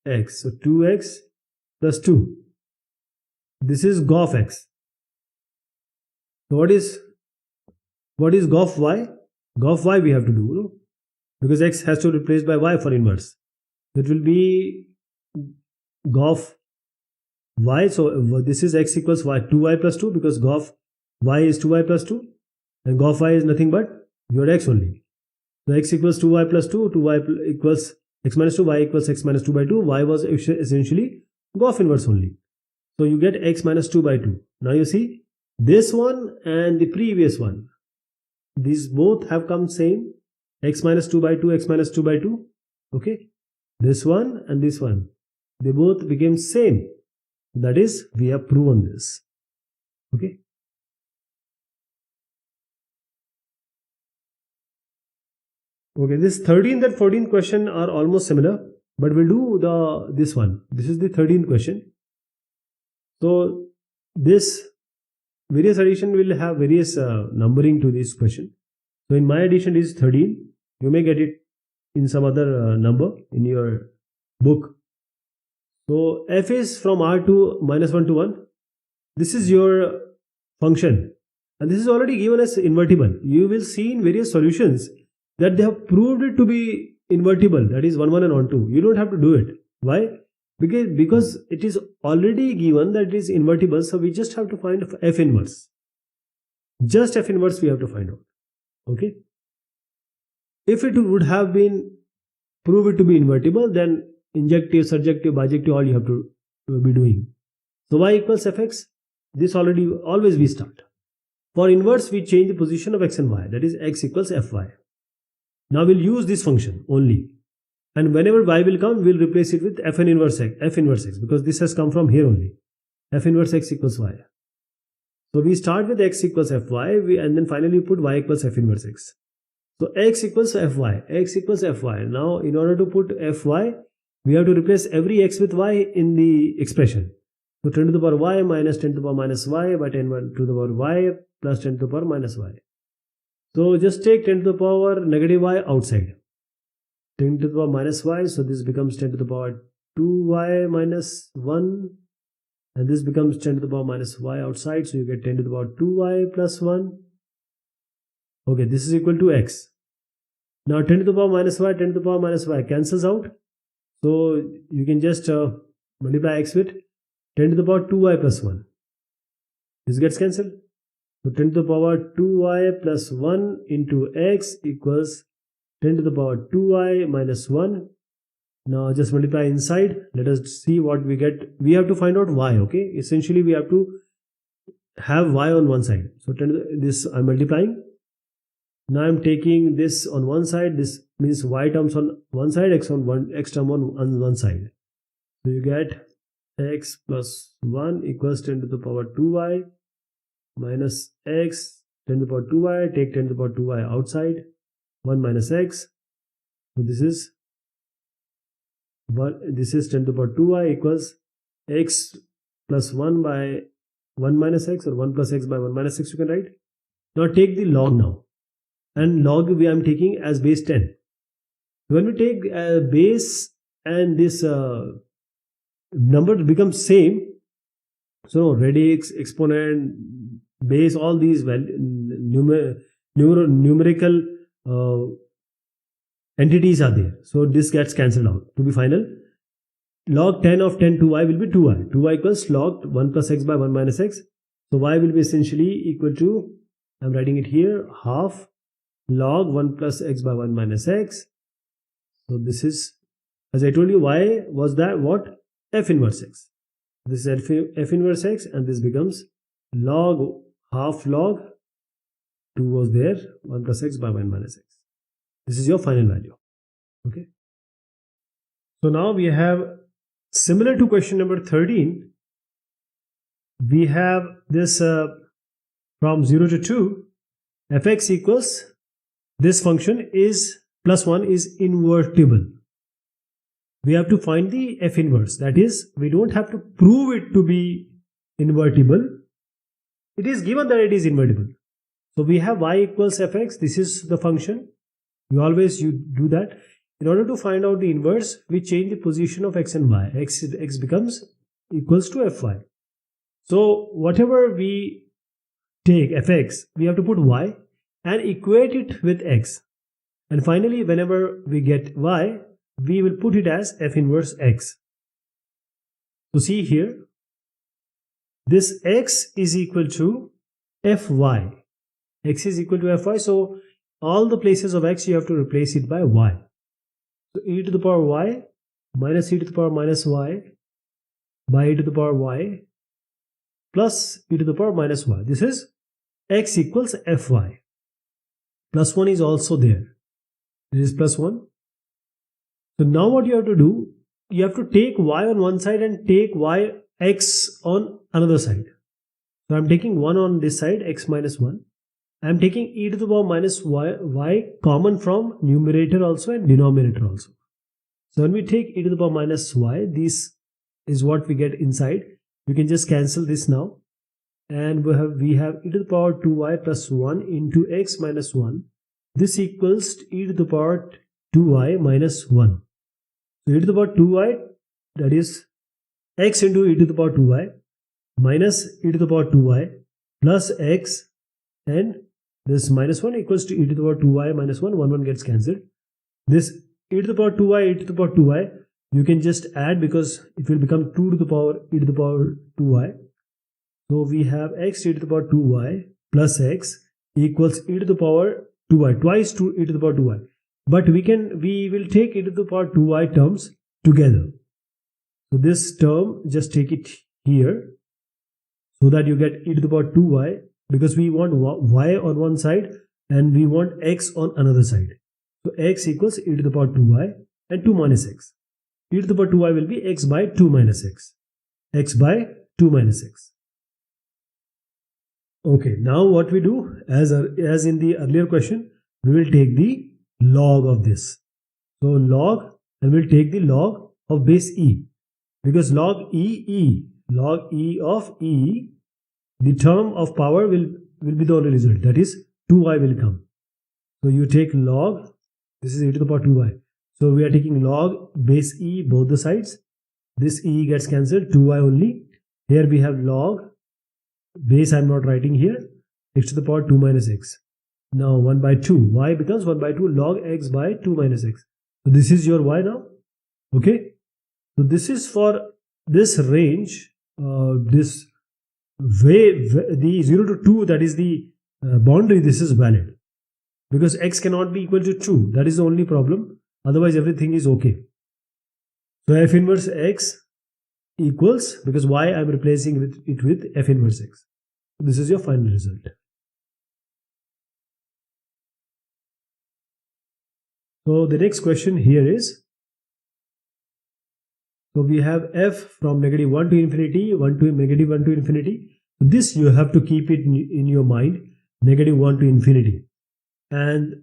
x. So 2x plus 2. This is G of x. So what is G of y? G of y we have to do, no? Because x has to be replaced by y for inverse. It will be G of y. So this is x equals y, 2y plus 2, because G of y is 2y plus 2, and G of y is nothing but your x only. So x equals 2y plus 2, 2y equals x minus 2, y equals x minus 2 by 2. Y was essentially G of inverse only. So you get x minus 2 by 2. Now you see this one and the previous one. These both have come same. X minus 2 by 2, x minus 2 by 2. Okay. This one and this one. They both became same. That is, we have proven this. Okay. Okay, this 13th and 14th question are almost similar, but we'll do this one. This is the 13th question. So this various addition will have various numbering to this question. So in my addition is 13. You may get it in some other number in your book. So f is from r to minus 1 to 1. This is your function, and this is already given as invertible. You will see in various solutions that they have proved it to be invertible, that is 1 1 and 1 2. You don't have to do it. Why? Because it is already given that it is invertible, so we just have to find f inverse. Just f inverse we have to find out. Okay. If it would have been proved it to be invertible, then injective, surjective, bijective, all you have to be doing. So y equals fx. This always we start. For inverse, we change the position of x and y. That is x equals fy. Now we'll use this function only. And whenever y will come, we'll replace it with f inverse x, because this has come from here only. F inverse x equals y. So we start with x equals fy, and then finally we put y equals f inverse x. So x equals fy, x equals fy. Now in order to put fy, we have to replace every x with y in the expression. So 10 to the power y minus 10 to the power minus y by 10 to the power y plus 10 to the power minus y. So just take 10 to the power negative y outside. 10 to the power minus y, so this becomes 10 to the power 2y minus 1, and this becomes 10 to the power minus y outside, so you get 10 to the power 2y plus 1. Okay, this is equal to x. Now 10 to the power minus y, 10 to the power minus y cancels out, so you can just multiply x with 10 to the power 2y plus 1. This gets cancelled. So 10 to the power 2y plus 1 into x equals 10 to the power 2y minus 1. Now just multiply inside. Let us see what we get. We have to find out y, okay? Essentially, we have to have y on one side. So 10 to this I'm multiplying. Now I'm taking this on one side. This means y terms on one side, x term on one side. So you get x plus 1 equals 10 to the power 2y minus x 10 to the power 2y. Take 10 to the power 2y outside. 1 minus x. So this is 10 to the power 2y equals x plus 1 by 1 minus x, or 1 plus x by 1 minus x you can write. Now take the log now. And log I am taking as base 10. When we take base and this number becomes same, so radix, exponent, base, all these numerical entities are there. So this gets cancelled out. To be final, log 10 of 10 2y will be 2y. 2y equals log 1 plus x by 1 minus x. So y will be essentially equal to, I am writing it here, half log 1 plus x by 1 minus x. So this is, as I told you, y was that what? F inverse x. This is f inverse x, and this becomes log half log 2 was there, 1 plus x by 1 minus x. This is your final value. Okay. So now we have, similar to question number 13, we have this from 0 to 2, fx equals, this function is plus 1 is invertible. We have to find the f inverse. That is, we don't have to prove it to be invertible. It is given that it is invertible. So we have y equals fx. This is the function. You do that. In order to find out the inverse, we change the position of x and y. X becomes equals to fy. So whatever we take fx, we have to put y and equate it with x. And finally, whenever we get y, we will put it as f inverse x. So see here, this x is equal to fy. X is equal to fy. So all the places of x, you have to replace it by y. So e to the power y minus e to the power minus y by e to the power y plus e to the power minus y. This is x equals fy. Plus 1 is also there. This is plus 1. So now what you have to do, you have to take y on one side and take x on another side. So I am taking 1 on this side, x minus 1. I am taking e to the power minus y common from numerator also and denominator also. So when we take e to the power minus y, this is what we get inside. We can just cancel this now. And we have e to the power 2y plus 1 into x minus 1. This equals to e to the power 2y minus 1. So e to the power 2y, that is x into e to the power 2y minus e to the power 2y plus x, and this minus 1 equals to e to the power 2y minus 1. 1 gets cancelled. This e to the power 2y, e to the power 2y, you can just add because it will become 2 to the power e to the power 2y. So we have x e to the power 2y plus x equals e to the power 2y, twice 2 e to the power 2y. But we will take e to the power 2y terms together. So this term, just take it here so that you get e to the power 2y, because we want y on one side and we want x on another side. So x equals e to the power 2y and 2 minus x. E to the power 2y will be x by 2 minus x. X by 2 minus x. Okay, now what we do, as in the earlier question, we will take the log of this. So log, and we'll take the log of base e, because log e of e, the term of power will be the only result, that is 2y will come. So you take log, this is e to the power 2y. So we are taking log base e both the sides. This e gets cancelled, 2y only. Here we have log base, I am not writing here, x to the power 2 minus x. Now 1 by 2, y becomes 1 by 2 log x by 2 minus x. So this is your y now. Okay. So this is for this range, this way, the 0 to 2, that is the boundary, this is valid. Because x cannot be equal to 2. That is the only problem. Otherwise everything is okay. So f inverse x equals, because y I am replacing it with f inverse x. This is your final result. So the next question here is, so we have f from negative 1 to infinity, 1 to negative 1 to infinity. This you have to keep it in your mind, negative 1 to infinity. And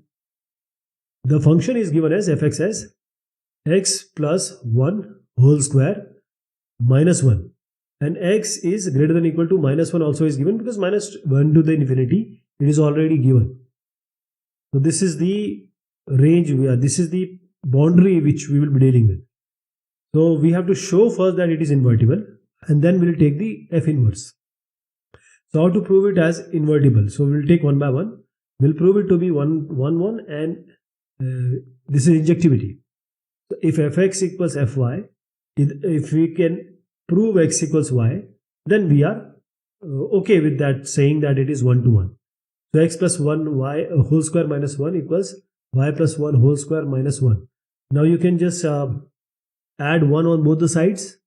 the function is given as fx as x plus 1 whole square minus 1. And x is greater than or equal to minus 1 also is given, because minus 1 to the infinity, it is already given. So this is the range this is the boundary which we will be dealing with. So we have to show first that it is invertible, and then we will take the f inverse. So how to prove it as invertible? So we will take one by one. We will prove it to be 1, 1, 1, and this is injectivity. So if fx equals fy, if we can prove x equals y, then we are okay with that, saying that it is 1 to 1. So x plus 1 y whole square minus 1 equals y plus 1 whole square minus 1. Now you can just add 1 on both the sides,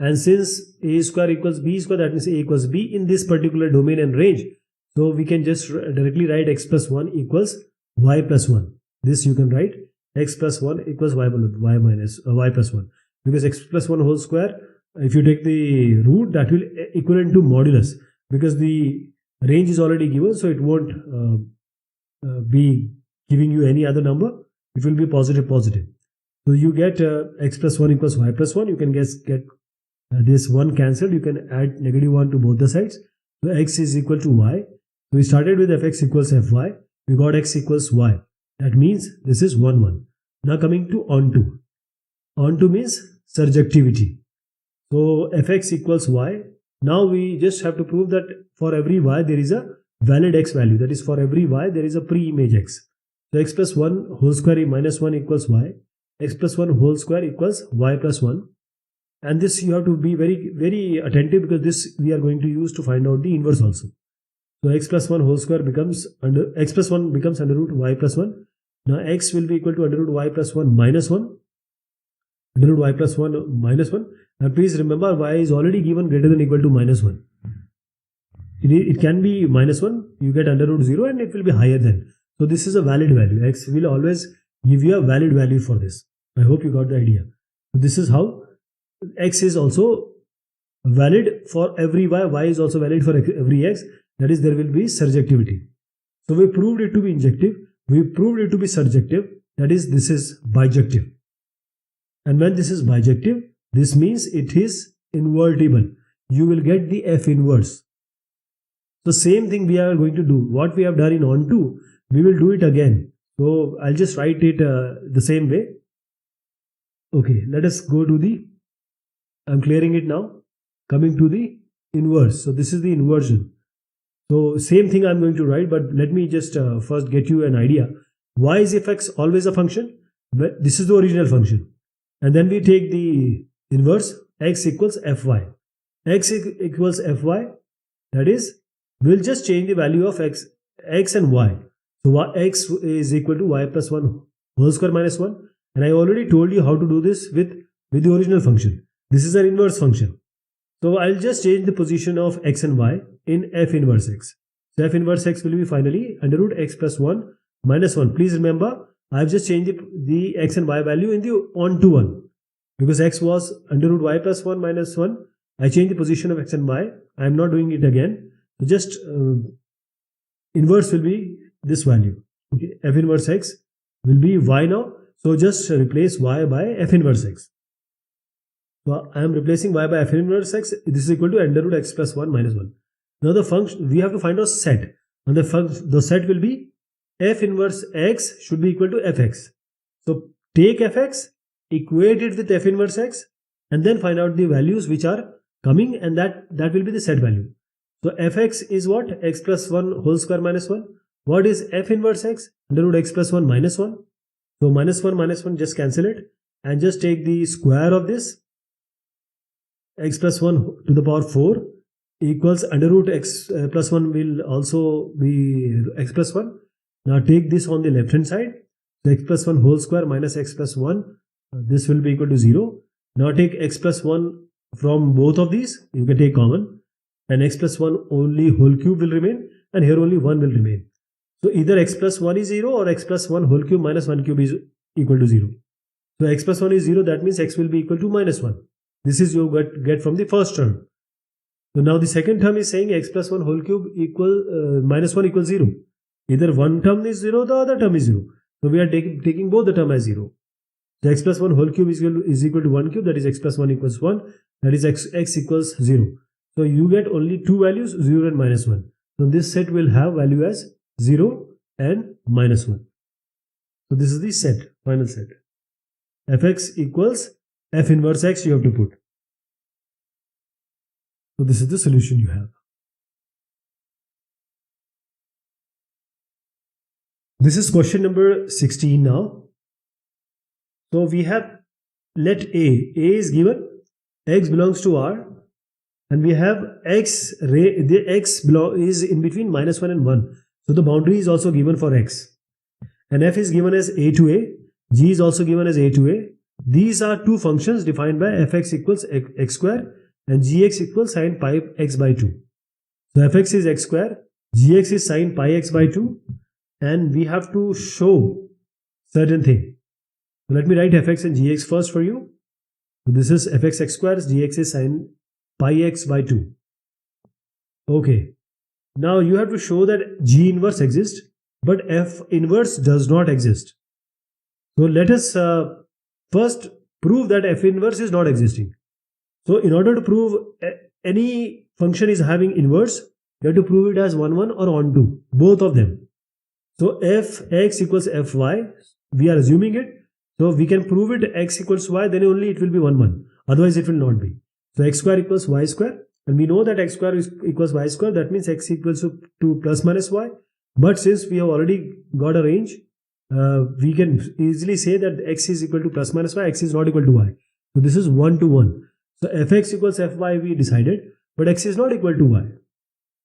and since a square equals b square, that means a equals b in this particular domain and range, so we can just directly write x plus 1 equals y plus 1. This you can write x plus 1 equals y plus 1, because x plus 1 whole square, if you take the root, that will equivalent to modulus, because the range is already given, so it won't be giving you any other number. It will be positive. So you get x plus 1 equals y plus 1. You can get this 1 cancelled. You can add negative 1 to both the sides. So x is equal to y. So we started with fx equals fy. We got x equals y. That means this is 1, 1. Now coming to onto. Onto means surjectivity. So fx equals y. Now we just have to prove that for every y there is a valid x value. That is, for every y there is a pre-image x. So x plus 1 whole square minus 1 equals y. X plus 1 whole square equals y plus 1. And this you have to be very attentive, because this we are going to use to find out the inverse also. So x plus 1 whole square becomes x plus 1 becomes under root y plus 1. Now x will be equal to under root y plus 1 minus 1. Under root y plus 1 minus 1. Now please remember, y is already given greater than or equal to minus 1. It can be minus 1, you get under root 0, and it will be higher than. So this is a valid value. X will always give you a valid value for this. I hope you got the idea. So this is how x is also valid for every y is also valid for every x. That is, there will be surjectivity. So we proved it to be injective, we proved it to be surjective, that is, this is bijective. And when this is bijective, this means it is invertible. You will get the f inverse. So same thing we are going to do. What we have done in ON2, we will do it again. So I'll just write it the same way. Okay, let us go to the, I'm clearing it now, coming to the inverse. So this is the inversion. So same thing I'm going to write, but let me just first get you an idea. Why is fx always a function? Well, this is the original function. And then we take the inverse, x equals fy. X equals fy, that is, we'll just change the value of x and y. So x is equal to y plus 1 whole square minus 1. And I already told you how to do this with the original function. This is an inverse function. So I'll just change the position of x and y in f inverse x. So f inverse x will be finally under root x plus 1 minus 1. Please remember, I've just changed the x and y value in the ON2 one. Because x was under root y plus 1 minus 1, I changed the position of x and y. I'm not doing it again. So just inverse will be this value. Okay, f inverse x will be y now. So just replace y by f inverse x. So I am replacing y by f inverse x. This is equal to under root x plus 1 minus 1. Now the function, we have to find a set. And the set will be f inverse x should be equal to fx. So take fx, equate it with f inverse x, and then find out the values which are coming, and that will be the set value. So fx is what? X plus 1 whole square minus 1. What is f inverse x? Under root x plus 1 minus 1. So minus 1 just cancel it and just take the square of this. X plus 1 to the power 4 equals under root x plus 1 will also be x plus 1. Now take this on the left hand side. So x plus 1 whole square minus x plus 1. This will be equal to 0. Now take x plus 1 from both of these. You can take common. And x plus 1 only whole cube will remain. And here only 1 will remain. So either x plus 1 is 0 or x plus 1 whole cube minus 1 cube is equal to 0. So x plus 1 is 0. That means x will be equal to minus 1. This is you get from the first term. So now the second term is saying x plus 1 whole cube equal minus 1 equals 0. Either one term is 0, the other term is 0. So we are taking both the term as 0. So x plus 1 whole cube is equal to 1 cube, that is x plus 1 equals 1, that is x equals 0. So you get only two values, 0 and minus 1. So this set will have value as 0 and minus 1. So this is the set, final set. Fx equals f inverse x you have to put. So this is the solution you have. This is question number 16 now. So we have, let A is given, x belongs to R, and we have the x is in between minus 1 and 1. So the boundary is also given for x. And f is given as a to a, g is also given as a to a. These are two functions defined by fx equals x square and gx equals sin pi x by 2. So fx is x square, gx is sin pi x by 2, and we have to show certain thing. So let me write fx and gx first for you. So this is fx x square, gx is sin pi x by 2. Okay. Now you have to show that g inverse exists, but f inverse does not exist. So let us first prove that f inverse is not existing. So in order to prove any function is having inverse, you have to prove it as 1, 1 or on 2, both of them. So fx equals fy, we are assuming it. So we can prove it x equals y, then only it will be 1, 1. Otherwise it will not be. So x square equals y square. and we know that x square is equals y square. That means x equals to plus minus y. But since we have already got a range, we can easily say that x is equal to plus minus y, x is not equal to y. So this is 1 to 1. So fx equals fy we decided, but x is not equal to y.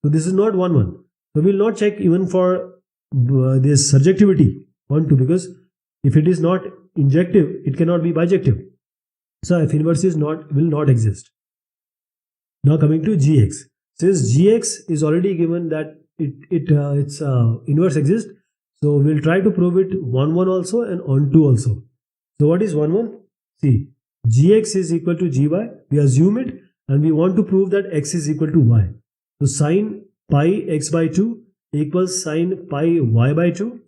So this is not 1 1. So we will not check even for this surjectivity on 2, because if it is not injective, it cannot be bijective. So f inverse will not exist. Now coming to gx. Since gx is already given that its inverse exists, so we'll try to prove it 1 1 also and on 2 also. So what is 1 1? See, gx is equal to gy. We assume it, and we want to prove that x is equal to y. So sine pi x by 2 equals sine pi y by 2.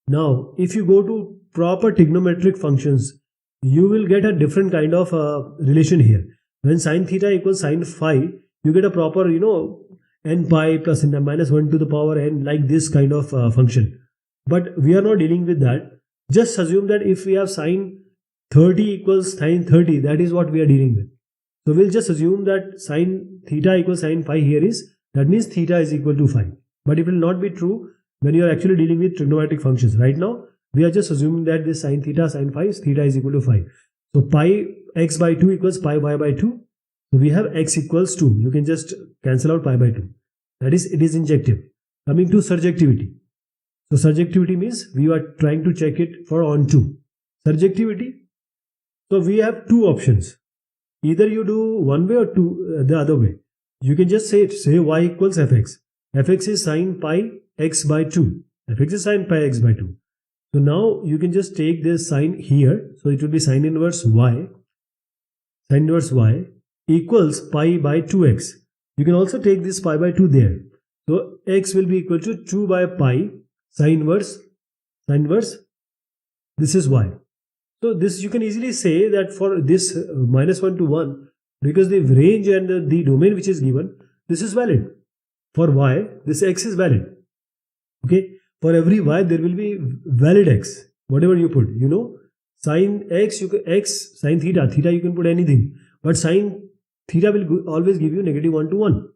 Now, if you go to proper trigonometric functions, you will get a different kind of relation here. When sine theta equals sine phi, you get a proper, n pi plus n minus 1 to the power n, like this kind of function. But we are not dealing with that. Just assume that if we have sine 30 equals sine 30, that is what we are dealing with. So we'll just assume that sine theta equals sine phi here is, that means theta is equal to phi. But it will not be true when you are actually dealing with trigonometric functions. Right now, we are just assuming that this sine theta, sine phi, theta is equal to phi. So pi x by 2 equals pi y by 2. So we have x equals 2. You can just cancel out pi by 2. That is, it is injective. Coming to surjectivity. So surjectivity means we are trying to check it for on 2. Surjectivity. So we have two options. Either you do one way or the other way. You can just say y equals fx. Fx is sine pi x by 2. Fx is sine pi x by 2. So now you can just take this sine here. So it will be sine inverse y. Sine inverse y equals pi by 2x. You can also take this pi by 2 there. So x will be equal to 2 by pi sine inverse. This is y. So this you can easily say that for this minus 1 to 1, because the range and the domain which is given, this is valid. For y, this x is valid. Okay. For every y, there will be valid x. Whatever you put, sine x, sine theta you can put anything. But sine theta will always give you negative 1 to 1.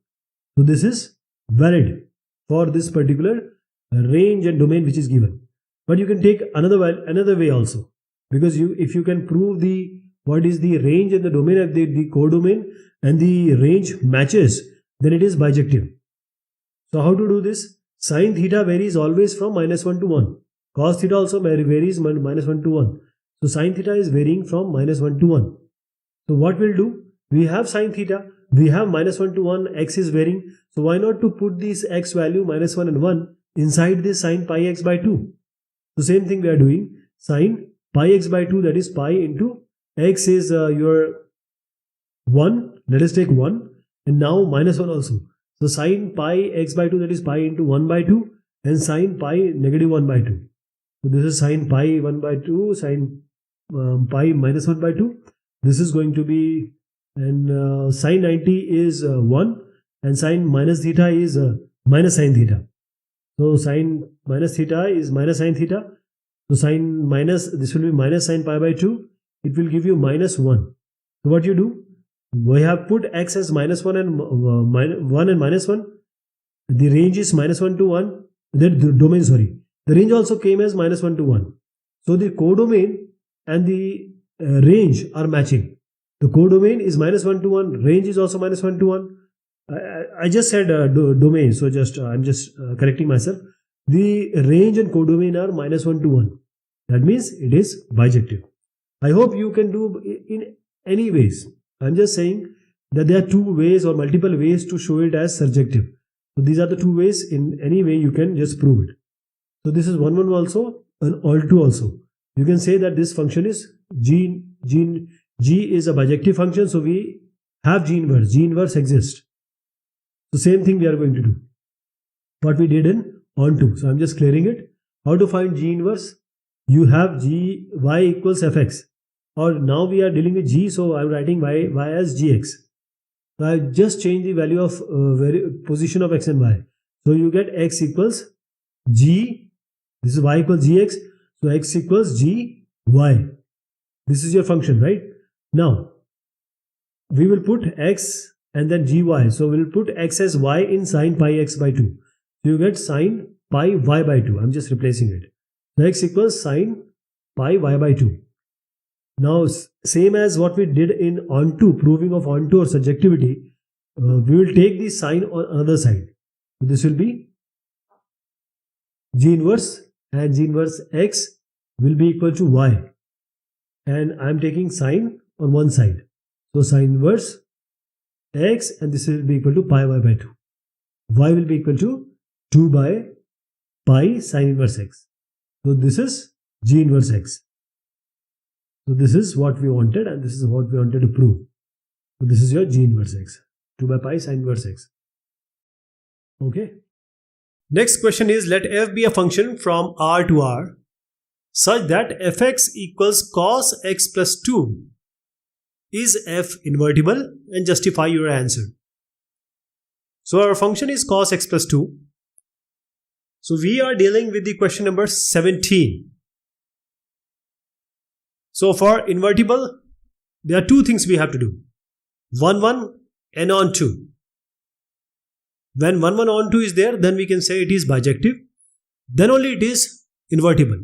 So this is valid for this particular range and domain which is given. But you can take another way also. Because if you can prove what is the range and the domain of the codomain, and the range matches, then it is bijective. So how to do this? Sine theta varies always from minus 1 to 1. Cos theta also varies minus 1 to 1. So sine theta is varying from minus 1 to 1. So what we'll do? We have sine theta, we have minus 1 to 1, x is varying. So why not to put this x value minus 1 and 1 inside this sine pi x by 2? So same thing we are doing. Sine pi x by 2, that is pi into x is your 1. Let us take 1, and now minus 1 also. So sine pi x by 2, that is pi into 1 by 2, and sine pi negative 1 by 2. So this is sine pi 1 by 2, sine pi minus 1 by 2. This is going to be, and sine 90 is 1, and sine minus theta is minus sine theta. So sine minus theta is minus sine theta. So sine minus, this will be minus sine pi by 2. It will give you minus 1. So what you do? We have put x as minus 1 and 1 and minus 1. The range is minus 1 to 1. The domain, sorry. The range also came as minus 1 to 1. So the codomain and the range are matching. The codomain is minus 1 to 1. Range is also minus 1 to 1. I just said domain. So I'm just correcting myself. The range and codomain are minus 1 to 1. That means it is bijective. I hope you can do in any ways. I'm just saying that there are two ways or multiple ways to show it as surjective. So these are the two ways. In any way you can just prove it. So this is 1 1 also and all 2 also. You can say that this function is G is a bijective function. So we have G inverse. G inverse exists. So same thing we are going to do. What we did in on 2. So I'm just clearing it. How to find G inverse? You have y equals fx. Or now we are dealing with g, so I'm writing y as gx. So I just change the value of position of x and y. So you get x equals g. This is y equals gx. So x equals g y. This is your function, right? Now we will put x and then gy. So we'll put x as y in sine pi x by 2. So you get sine pi y by 2. I'm just replacing it. So x equals sine pi y by 2. Now same as what we did in onto, proving of onto or surjectivity, we will take the sign on another side. So this will be G inverse, and G inverse x will be equal to y, and I am taking sine on one side. So sine inverse x, and this will be equal to pi y by 2. Y will be equal to 2 by pi sine inverse x. So this is G inverse x. So this is what we wanted, and this is what we wanted to prove. So this is your G inverse x, 2 by pi sine inverse x. Okay. Next question is, let f be a function from R to R such that fx equals cos x plus 2. Is f invertible? And justify your answer. So our function is cos x plus 2. So we are dealing with the question number 17. So for invertible, there are two things we have to do. 1, 1 and on 2. When 1, 1 on 2 is there, then we can say it is bijective. Then only it is invertible.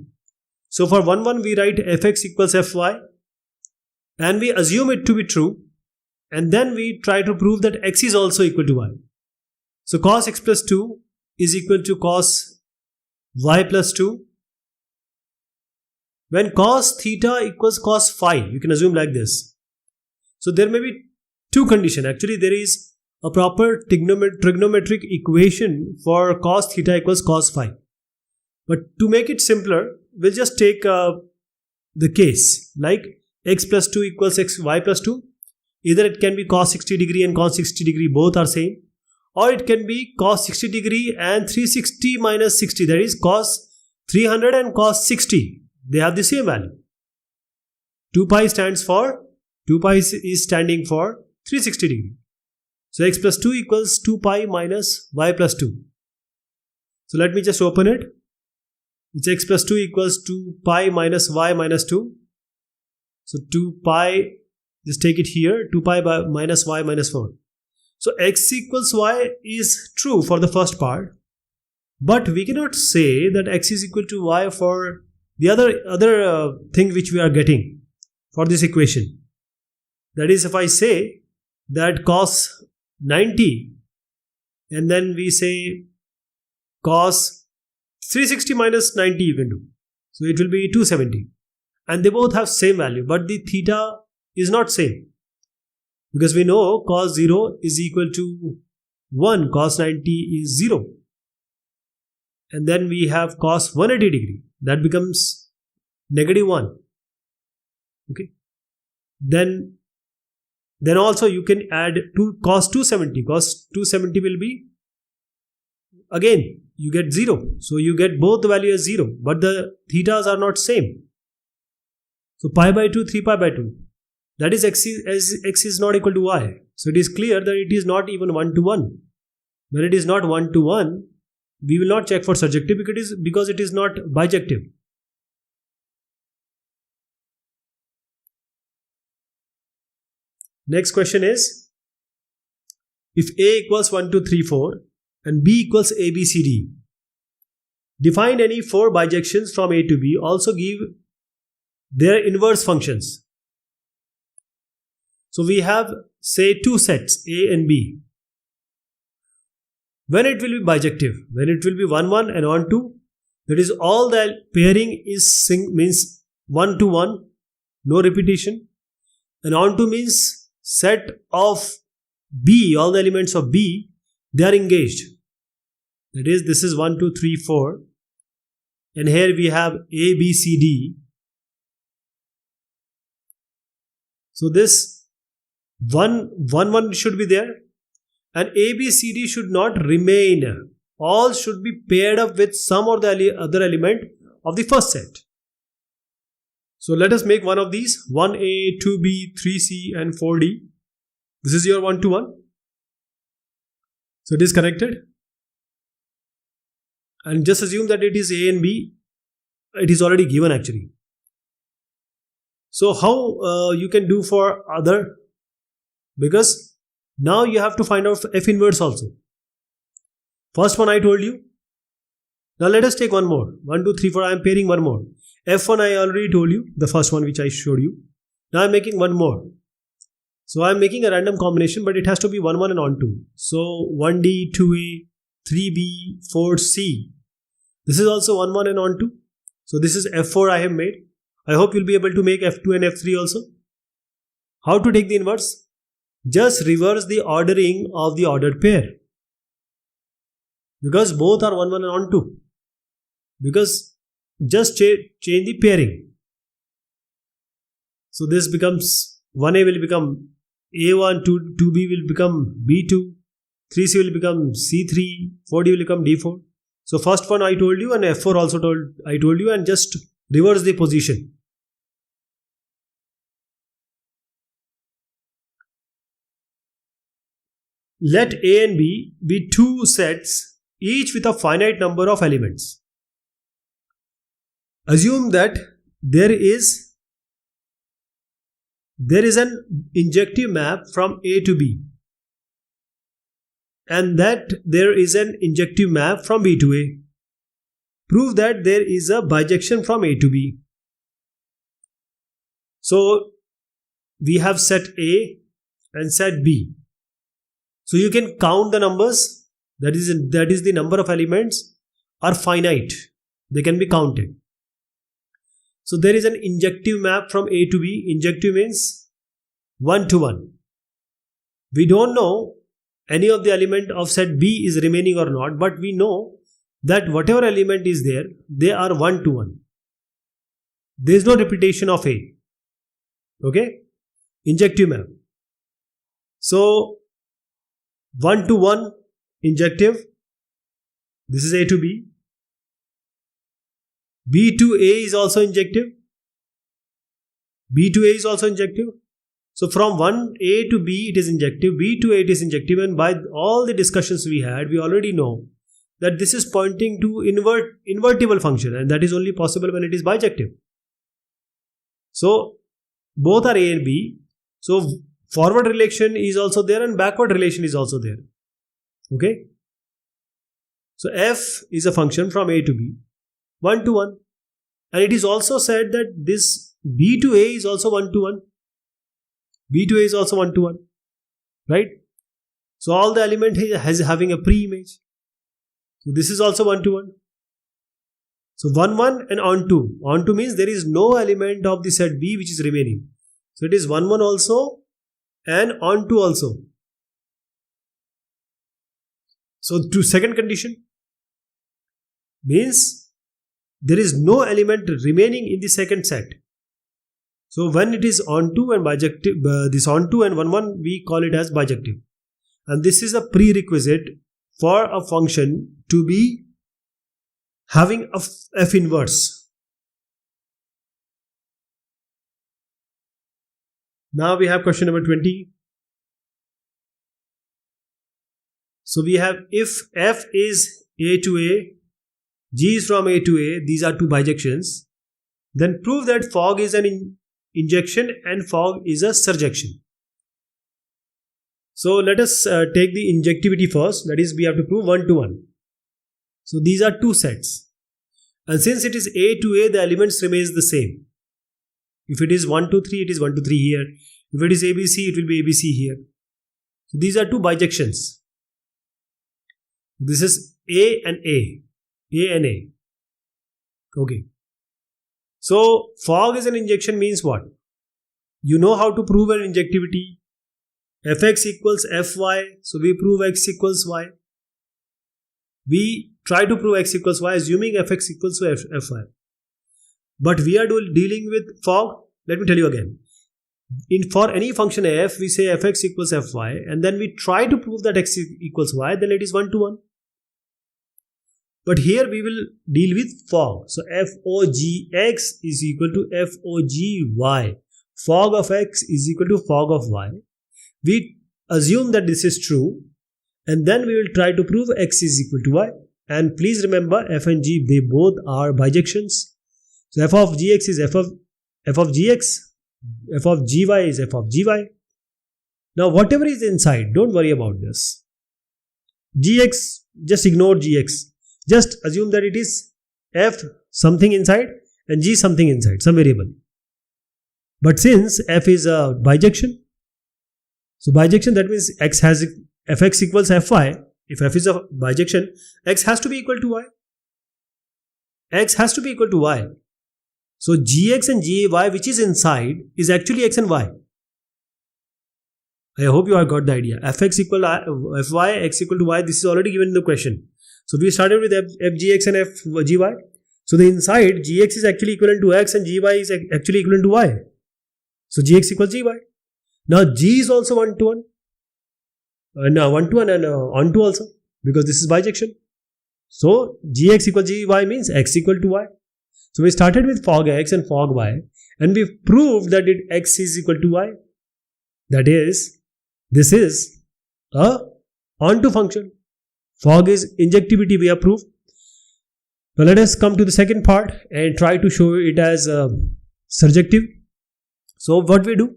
So for 1, 1 we write fx equals fy, and we assume it to be true, and then we try to prove that x is also equal to y. So cos x plus 2 is equal to cos y plus 2. When cos theta equals cos phi, you can assume like this. So there may be two conditions. Actually, there is a proper trigonometric equation for cos theta equals cos phi. But to make it simpler, we'll just take the case like x plus 2 equals y plus 2. Either it can be cos 60 degree and cos 60 degree, both are same. Or it can be cos 60 degree and 360 minus 60, that is cos 300 and cos 60. They have the same value. 2 pi is standing for 360 degree. So x plus 2 equals 2 pi minus y plus 2. So let me just open it. It's x plus 2 equals 2 pi minus y minus 2. So 2 pi, just take it here, 2 pi by minus y minus 4. So x equals y is true for the first part. But we cannot say that x is equal to y for the other thing which we are getting for this equation. That is, if I say that cos 90 and then we say cos 360 minus 90 you can do. So it will be 270. And they both have same value, but the theta is not same. Because we know cos 0 is equal to 1, cos 90 is 0. And then we have cos 180 degree, that becomes negative 1. Okay. Then also you can add cos 270. Cos 270 will be, again you get 0. So you get both the value as 0, but the thetas are not same. So pi by 2, 3 pi by 2. That is x is not equal to y. So it is clear that it is not even 1 to 1. When it is not 1 to 1, we will not check for surjective because it is not bijective. Next question is, if A equals 1, 2, 3, 4 and B equals A, B, C, D, define any 4 bijections from A to B, also give their inverse functions. So we have, say, 2 sets A and B. When it will be bijective, when it will be 1, 1 and on 2, that is all the pairing is means 1 to 1, no repetition, and on 2 means set of B, all the elements of B, they are engaged. That is, this is 1, 2, 3, 4, and here we have A, B, C, D. So this 1, 1, 1 should be there, and A, B, C, D should not remain. All should be paired up with some or the other element of the first set. So let us make one of these, 1A, 2B, 3C and 4D. This is your 1 to 1. So it is connected. And just assume that it is A and B. It is already given actually. So how you can do for other? Because Now you have to find out f inverse also. First one I told you. Now let us take one more. 1, 2, 3, 4. I am pairing one more. F1 I already told you. The first one which I showed you. Now I am making one more. So I am making a random combination, but it has to be 1, 1 and on 2. So 1D, 2A, 3B, 4C. This is also 1, 1 and on 2. So this is F4 I have made. I hope you'll be able to make F2 and F3 also. How to take the inverse? Just reverse the ordering of the ordered pair. Because both are 1, 1 and on 2. Because just change the pairing. So this becomes 1A will become A1, 2B will become B2, 3C will become C3, 4D will become D4. So first one I told you and F4 also I told you, and just reverse the position. Let A and B be two sets, each with a finite number of elements. Assume that there is an injective map from A to B, and that there is an injective map from B to A. Prove that there is a bijection from A to B. So we have set A and set B. So you can count the numbers, that is the number of elements are finite. They can be counted. So there is an injective map from A to B. Injective means 1 to 1. We don't know any of the element of set B is remaining or not, but we know that whatever element is there, they are 1 to 1. There is no repetition of A. Okay? Injective map. So 1 to 1 injective. This is A to B. B to A is also injective. B to A is also injective. So from 1A to B it is injective, B to A it is injective, and by all the discussions we had, we already know that this is pointing to invertible function, and that is only possible when it is bijective. So both are A and B. So forward relation is also there and backward relation is also there. Okay. So f is a function from A to B, 1 to 1, and it is also said that this B to A is also 1 to 1. B to A is also 1 to 1, right? So all the element has having a pre-image. So this is also 1 to 1. So 1, 1 and on 2. On 2 means there is no element of the set B which is remaining. So it is 1, 1 also and on 2 also. So to second condition means there is no element remaining in the second set. So when it is onto and bijective, this onto and 1, 1, we call it as bijective. And this is a prerequisite for a function to be having a f inverse. Now we have question number 20. So we have if f is A to A, G is from A to A, these are two bijections, then prove that fog is an injection and fog is a surjection. So let us take the injectivity first, that is we have to prove 1 to 1. So these are two sets, and since it is A to A, the elements remains the same. If it is 1 to 3, it is 1 to 3 here. If it is ABC, it will be ABC here. So these are two bijections. This is A and A. A and A. Okay. So fog is an injection means what? You know how to prove an injectivity. Fx equals Fy. So we prove x equals y. We try to prove x equals y assuming Fx equals to Fy. But we are dealing with fog. Let me tell you again. For any function f, we say Fx equals Fy, and then we try to prove that x equals y, then it is 1 to 1. But here we will deal with fog. So FOGX is equal to FOGY. Fog of x is equal to fog of y. We assume that this is true, and then we will try to prove x is equal to y. And please remember, f and g, they both are bijections. So f of gx is f of gx, f of gy is f of gy. Now whatever is inside, don't worry about this. Gx, just ignore Gx. Just assume that it is f something inside and g something inside, some variable. But since f is a bijection, so bijection, that means x has fx equals fy. If f is a bijection, x has to be equal to y. X has to be equal to y. So gx and gy, which is inside, is actually x and y. I hope you have got the idea. Fx equal to fy, x equal to y. This is already given in the question. So we started with fgx and fgy. So the inside gx is actually equivalent to x and gy is actually equivalent to y. So gx equals gy. Now g is also 1 to 1. And 1 to 1 and on to also, because this is bijection. So gx equals gy means x equal to y. So we started with fog x and fog y, and we proved that x is equal to y. That is, this is a onto function. Fog is injectivity, we have proved. Now let us come to the second part and try to show it as surjective. So what we do?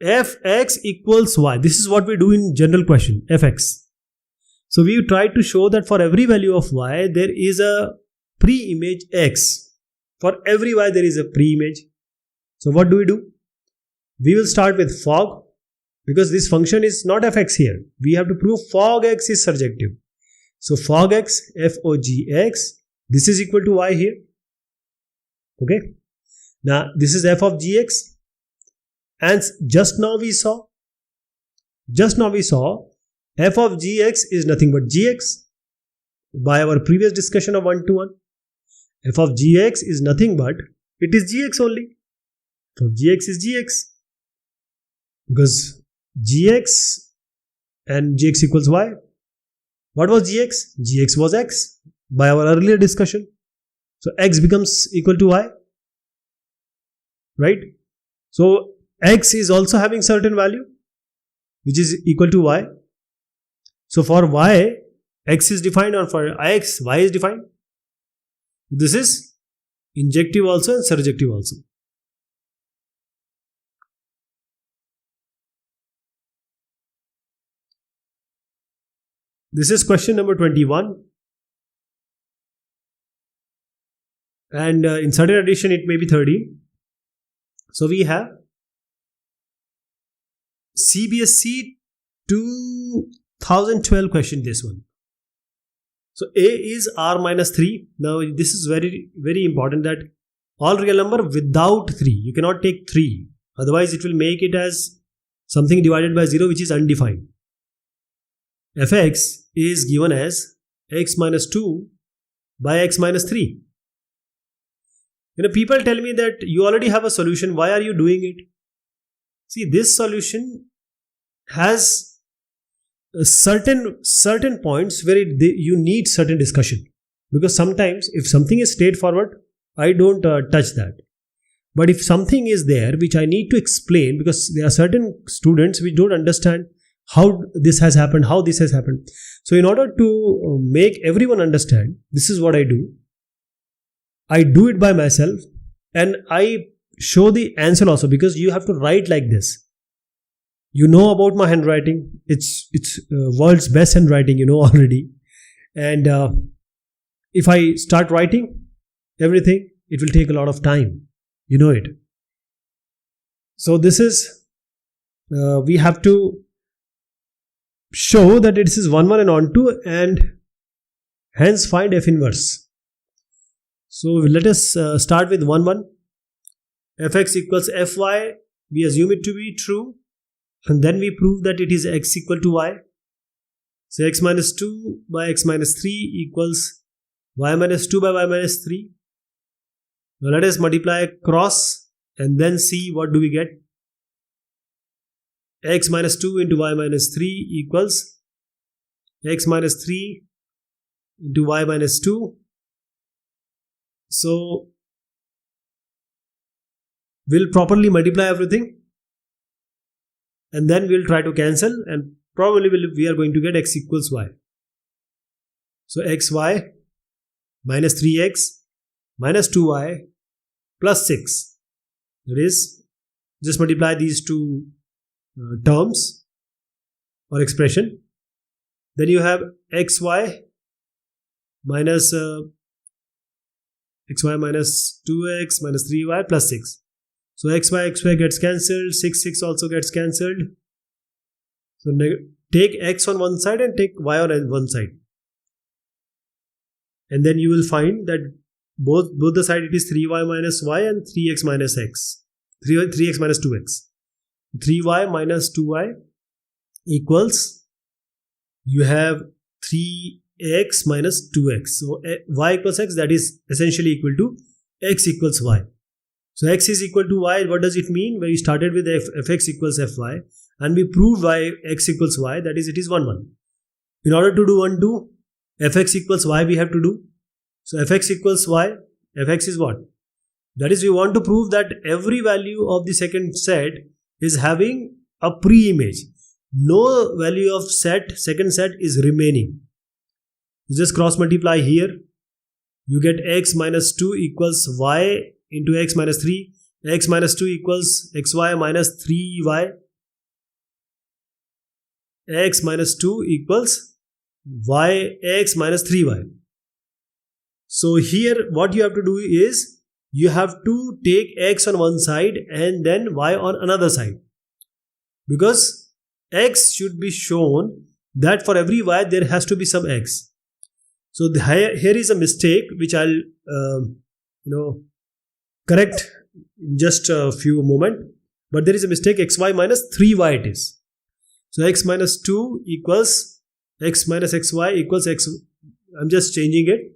Fx equals y. This is what we do in general question, fx. So we try to show that for every value of y, there is a pre-image x. For every y, there is a pre-image. So what do? We will start with fog, because this function is not fx here. We have to prove fog x is surjective. So fog x, fogx, this is equal to y here. Okay. Now this is f of gx. And just now we saw f of gx is nothing but gx. By our previous discussion of 1 to 1, f of gx is nothing but, it is gx only. So gx is gx. Because gx and gx equals y. What was gx? Gx was x by our earlier discussion. So x becomes equal to y. Right? So x is also having certain value which is equal to y. So for y, x is defined, or for x, y is defined. This is injective also and surjective also. This is question number 21. And in certain edition it may be 30. So we have CBSE 2012 question, this one. So A is R minus 3. Now this is very, very important, that all real number without 3. You cannot take 3. Otherwise it will make it as something divided by 0 which is undefined. Fx is given as x minus 2 by x minus 3. People tell me that you already have a solution. Why are you doing it? See, this solution has certain points where you need certain discussion. Because sometimes if something is straightforward, I don't touch that. But if something is there which I need to explain, because there are certain students which don't understand how this has happened, how this has happened. So in order to make everyone understand, this is what I do. I do it by myself and I show the answer also, because you have to write like this. You know about my handwriting. It's world's best handwriting, you know already. And if I start writing everything, it will take a lot of time. You know it. So this is, we have to show that this is 1, 1 and onto, and hence find f inverse. So let us start with 1, 1. Fx equals fy. We assume it to be true. And then we prove that it is x equal to y. So x minus 2 by x minus 3 equals y minus 2 by y minus 3. Now let us multiply cross and then see what do we get. X minus 2 into y minus 3 equals x minus 3 into y minus 2. So we'll properly multiply everything and then we'll try to cancel, and probably we are going to get x equals y. So xy minus 3x minus 2y plus 6. That is, just multiply these two terms or expression. Then you have xy minus 2x minus 3y plus 6. So xy gets cancelled, 6 also gets cancelled. So take x on one side and take y on one side. And then you will find that both the side it is 3y minus y and 3x minus x. 3x minus 2x. 3y minus 2y equals, you have 3x minus 2x. So y equals x, that is essentially equal to x equals y. So x is equal to y. What does it mean? Where we started with fx equals fy and we proved y x equals y, that is it is 1 1. In order to do 1 2, fx equals y we have to do. So fx equals y, fx is what? That is, we want to prove that every value of the second set is having a pre-image. No value of second set is remaining. You just cross multiply here. You get x minus 2 equals y into x minus 3. X minus 2 equals xy minus 3y. X minus 2 equals yx minus 3y. So here what you have to do is, you have to take x on one side and then y on another side. Because x should be shown that for every y there has to be some x. So here is a mistake which I'll correct in just a few moments. But there is a mistake, xy minus 3y it is. So x minus 2 equals x minus xy equals x. I'm just changing it.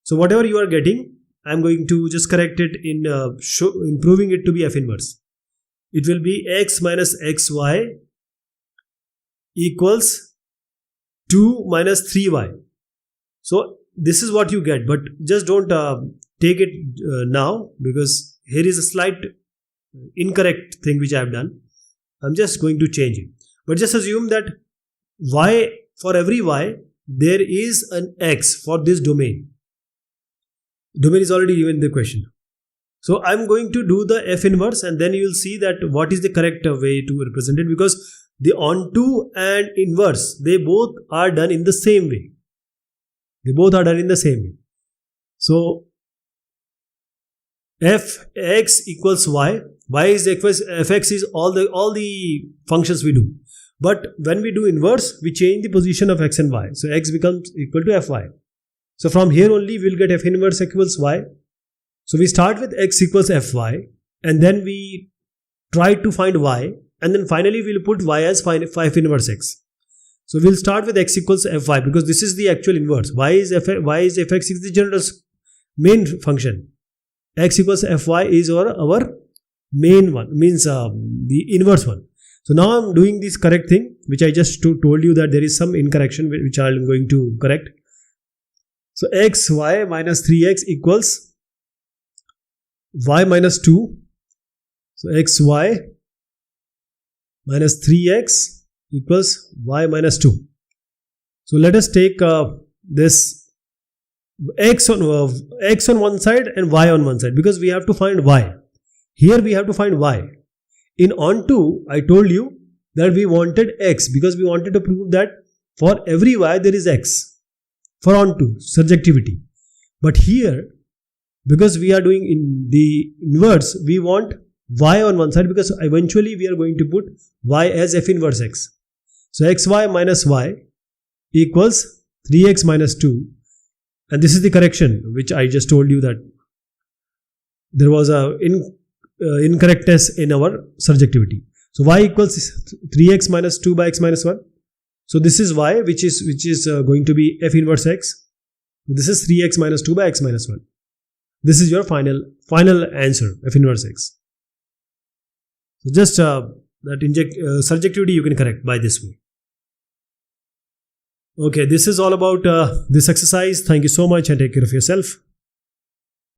So whatever you are getting, I'm going to just correct it in proving it to be f inverse. It will be x minus xy equals 2 minus 3y. So this is what you get, but just don't take it now, because here is a slight incorrect thing which I have done. I'm just going to change it. But just assume that y, for every y, there is an x for this domain. Domain is already given in the question. So I'm going to do the f inverse and then you will see that what is the correct way to represent it, because the onto and inverse, they both are done in the same way. They both are done in the same way. So fx equals y. Y is fx is all the functions we do. But when we do inverse, we change the position of x and y. So x becomes equal to fy. So from here only we will get f inverse equals y. So we start with x equals fy and then we try to find y, and then finally we will put y as f inverse x. So we will start with x equals fy because this is the actual inverse. Y is fx is the general main function. X equals fy is our main one, means the inverse one. So now I'm doing this correct thing which I just told you that there is some incorrection which I am going to correct. So xy minus 3x equals y minus 2. So xy minus 3x equals y minus 2. So let us take this x on one side and y on one side, because we have to find y. Here we have to find y. In onto, I told you that we wanted x because we wanted to prove that for every y there is x. For onto, surjectivity. But here, because we are doing in the inverse, we want y on one side because eventually we are going to put y as f inverse x. So xy minus y equals 3x minus 2. And this is the correction which I just told you that there was a incorrectness in our surjectivity. So y equals 3x minus 2 by x minus 1. So this is y which is going to be f inverse x. This is 3x minus 2 by x minus 1. This is your final answer, f inverse x. So just that surjectivity you can correct by this way. Okay, this is all about this exercise. Thank you so much and take care of yourself.